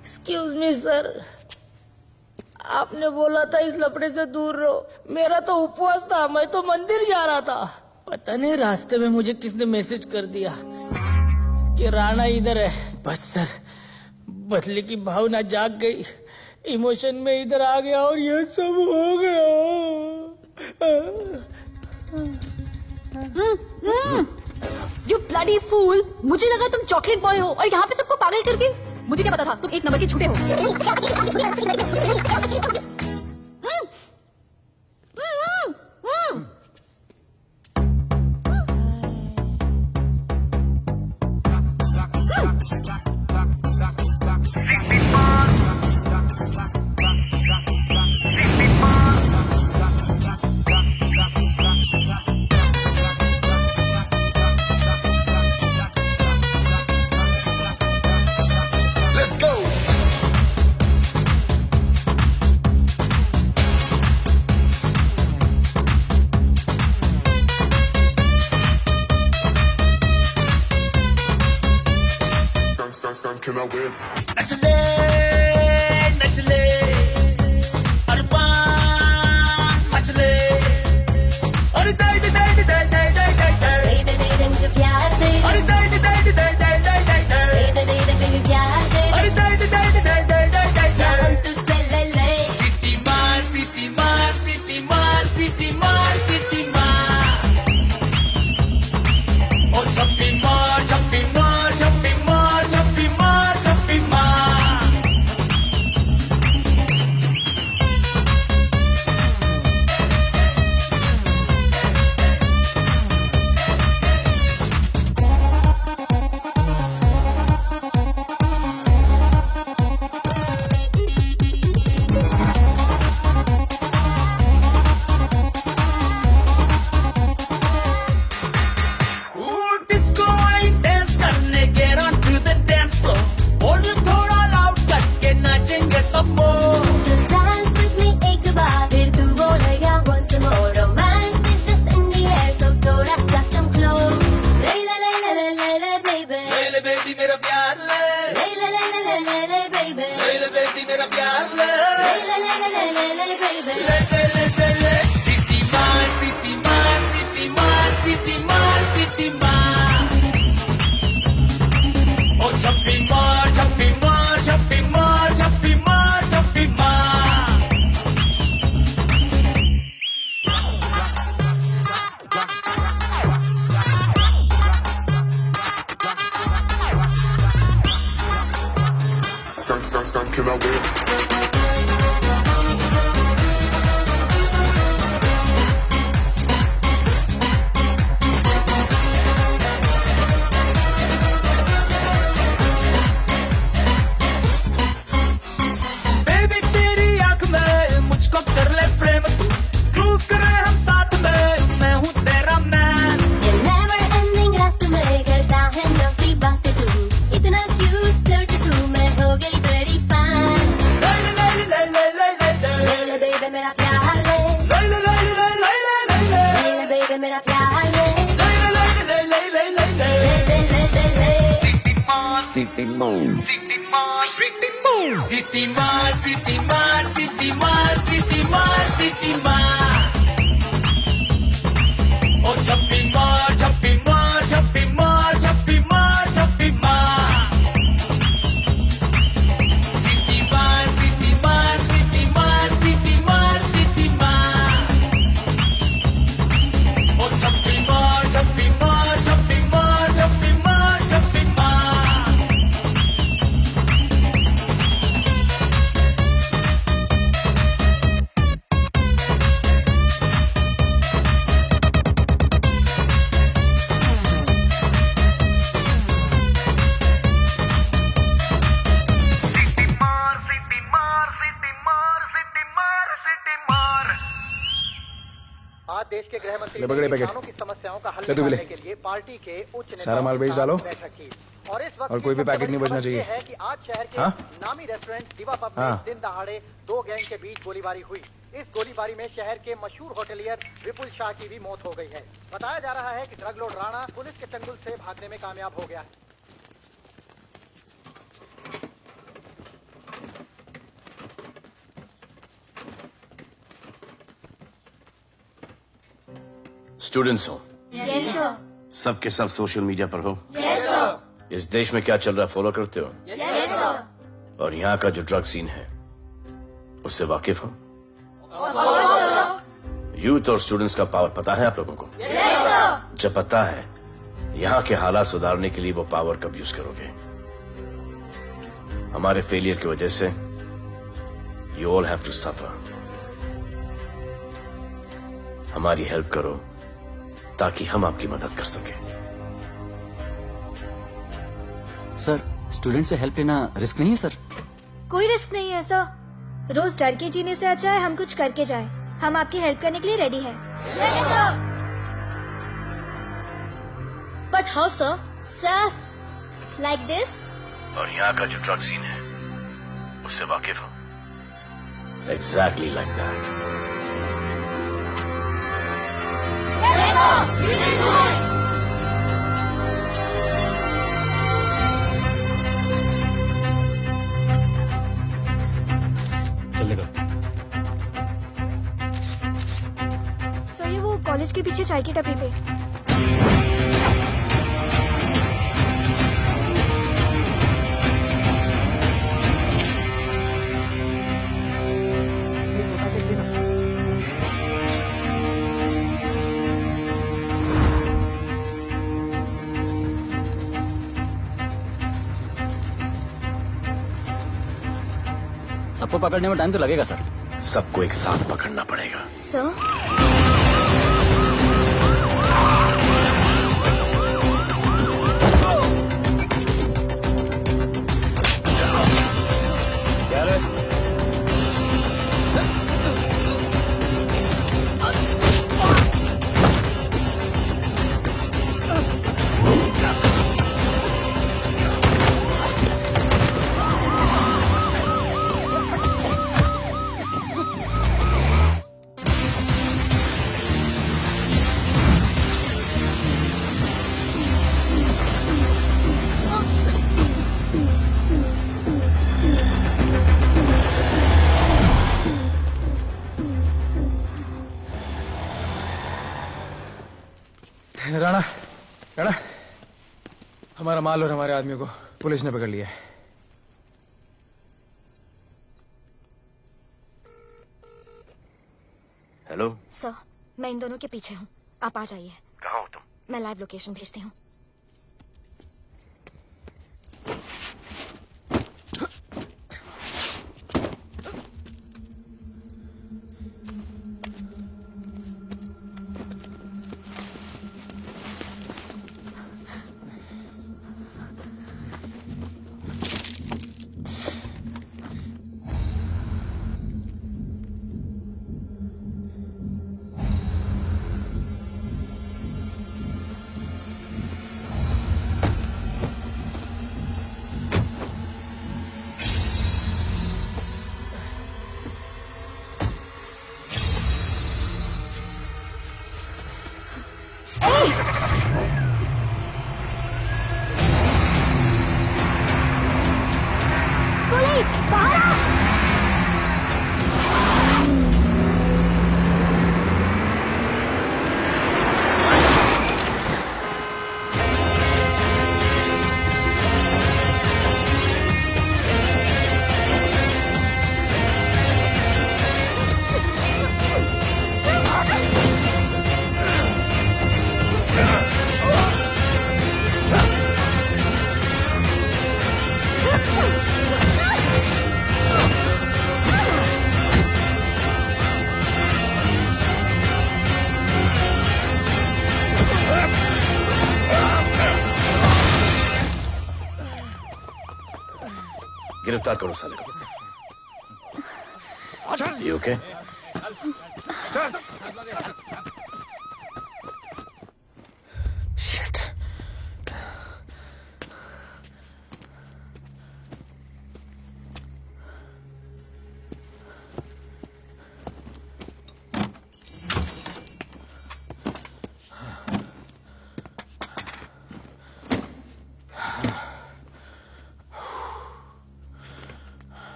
एक्सक्यूज मी सर, आपने बोला था इस लफड़े से दूर रहो। मेरा तो उपवास था, मैं तो मंदिर जा रहा था। पता नहीं रास्ते में मुझे किसने मैसेज कर दिया कि राणा इधर है। बस सर, बदले की भावना जाग गई, इमोशन में इधर आ गया और ये सब हो गया। फूल, मुझे लगा तुम चॉकलेट बॉय हो और यहाँ पे सबको पागल कर दी। मुझे क्या पता था तुम एक नंबर के झूठे हो। नचले नचले अरमान मचले अरे दाई दाई दाई दाई दाई दाई दाई दे दे मुझे प्यार दे, अरे दाई दाई दाई दाई दाई दाई दाई दाई दे बेबी प्यार दे, अरे दाई दाई दाई दाई दाई दाई दाई या हम तुझसे ले ले। सिटी मार सिटी मार सिटी मार सिटी मार सिटी मार ओ छप्पी मार छप्पी मार छप्पी मार छप्पी मार छप्पी मार डिस्को आई डांस करने get on to the dance floor volume थोड़ा लाउड करके नाचेंगे सब लोग So dance with me एक बार, फिर तू बोलेगा once more. Romance is just in the air, so थोड़ा सा come close. ले ले ले ले ले ले ले baby, ले ले बेबी मेरा प्यार ले ले ले ले ले ले ले ले baby, ले ले बेबी मेरा प्यार ले ले ले ले ले ले ले ले baby. ले ले ले ले ले सिटी मार सिटी मार सिटी मार सिटी मार सिटी मार ओ छप्पी मार छप्पी मार छप्पी मार छप्पी मार छप्पी मार बेबी तेरी आंख में मुझको कर ले फ्रेम तू ग्रूव करे हम साथ में मैं हूँ तेरा मैन ये never ending रात में करता है नफी बातें तू, इतना cute flirty तू, मैं हो गई तेरी fan. ले ले ले ले ले ले ले ले ले ले baby मेरा प्यार ले, ले ले ले ले ले ले ले ले ले ले baby मेरा प्यार ले, ले ले ले ले ले ले ले ले ले ले ले ले. सिटी मार सिटी मार सिटी मार सिटी मार सिटी मार सिटी मार ओ छप्पी मार छप्पी मार छप्पी मार छप्पी मार छप्पी मार सिटी मार सिटी मार सिटी मार सिटी मार सिटी मार ओ छप्पी मार छप्पी मार छप्पी मार छप्पी मार छप्पी मार आज देश के गृह मंत्री ले पकड़े ने पैकेट। किसानों की समस्याओं का हल ले तू भी ले। निकालने के लिए पार्टी के उच्च नेताओं सारा माल के बेच साथ डालो। बैठक की। और इस वक्त और कोई भी की सबसे पैकेट नहीं बड़ी बचना खबर ये चाहिए। है कि आज शहर के हाँ? नामी रेस्टोरेंट दिवा पब में हाँ। दिन दहाड़े दो गैंग के बीच गोलीबारी हुई। इस गोलीबारी में शहर के मशहूर होटलियर विपुल शाह की भी मौत हो गई है। बताया जा रहा है कि ड्रग लॉर्ड राणा पुलिस के चंगुल से भागने में कामयाब हो गया। स्टूडेंट्स हो Yes sir. सब के सब सोशल मीडिया पर हो Yes sir. इस देश में क्या चल रहा है फॉलो करते हो Yes sir. और यहाँ का जो ड्रग सीन है उससे वाकिफ हो यूथ और स्टूडेंट्स का पावर पता है आप लोगों को Yes sir. जब पता है यहाँ के हालात सुधारने के लिए वो पावर कब यूज करोगे? हमारे फेलियर की वजह से you all have to suffer. हमारी हेल्प करो ताकि हम आपकी मदद कर सकें। सर, स्टूडेंट से हेल्प लेना रिस्क नहीं है सर? कोई रिस्क नहीं है सर। रोज डर के जीने से अच्छा है हम कुछ करके जाए। हम आपकी हेल्प करने के लिए रेडी है। But how sir? Sir, like this? और यहाँ का जो ड्रग सीन है उससे वाकिफ हो? Exactly like that. चलेगा। सर, ये वो कॉलेज के पीछे चाय की टपरी पे। सबको पकड़ने में टाइम तो लगेगा सर। सबको एक साथ पकड़ना पड़ेगा। सर, राणा, राणा, हमारा माल और हमारे आदमियों को पुलिस ने पकड़ लिया है। हेलो सर, मैं इन दोनों के पीछे हूँ। आप आ जाइए। कहाँ हो तुम? मैं लाइव लोकेशन भेजती हूँ। पुलिस, बाहर आओ! गिरफ्तार करो साले को। You okay? Shit.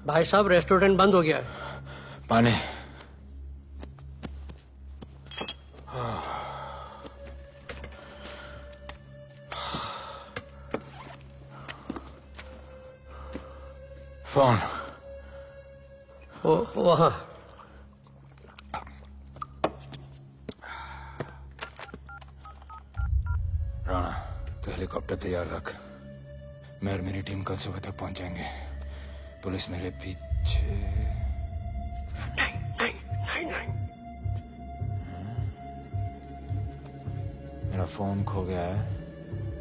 भाई साहब, रेस्टोरेंट बंद हो गया है। पानी। फोन। वहाँ। राणा, हेलीकॉप्टर तैयार रख। मैं और मेरी टीम कल सुबह तक पहुंच जाएंगे। पुलिस मेरे पीछे नहीं। मेरा फोन खो गया है।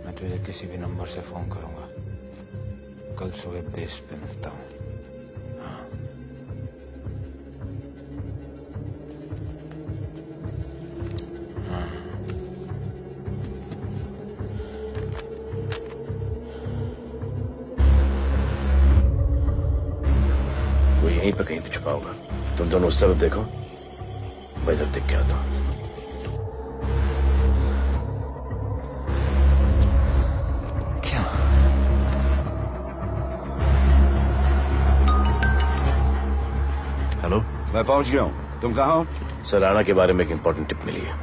मैं तुझे किसी भी नंबर से फोन करूंगा। कल सुबह बेस पे मिलता हूँ। वो यहीं पे कहीं पे छुपा होगा। तुम दोनों उस तरफ देखो, मैं इधर देख के आता हूँ। हेलो, मैं पहुंच गया हूँ। तुम कहाँ हो? सर, राणा के बारे में एक इंपॉर्टेंट टिप मिली है।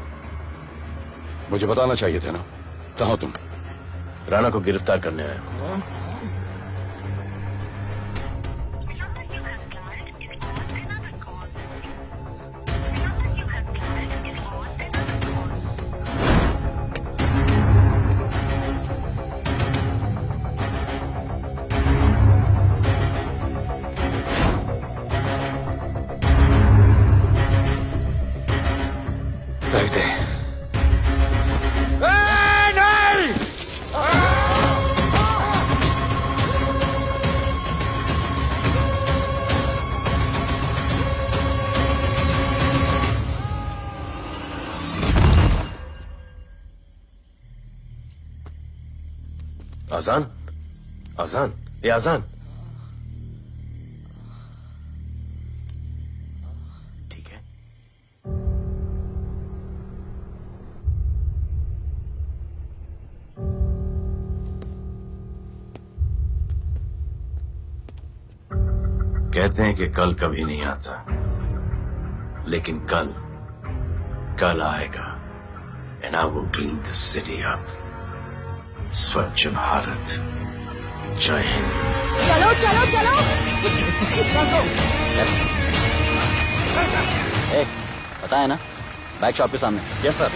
मुझे बताना चाहिए था ना। कहाँ हो तुम? राणा को गिरफ्तार करने आया हूँ। रख दे। आजान, आजान, ये आजान। ठीक है। कहते हैं कि कल कभी नहीं आता, लेकिन कल आएगा। And I will clean the city up. स्वच्छ भारत। जय हिंद। चलो चलो चलो। पता है ना, बाइक शॉप के सामने। Yes sir.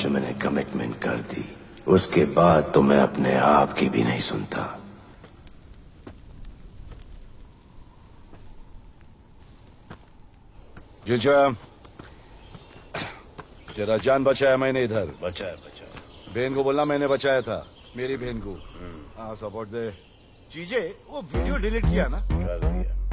जो मैंने कमिटमेंट कर दी उसके बाद तो मैं अपने आप की भी नहीं सुनता। जिजा, तेरा जान बचाया मैंने इधर। बचाया बहन को बोलना मैंने बचाया था, मेरी बहन को। हाँ सपोर्ट दे। चीजें वो वीडियो डिलीट किया ना? कर दिया।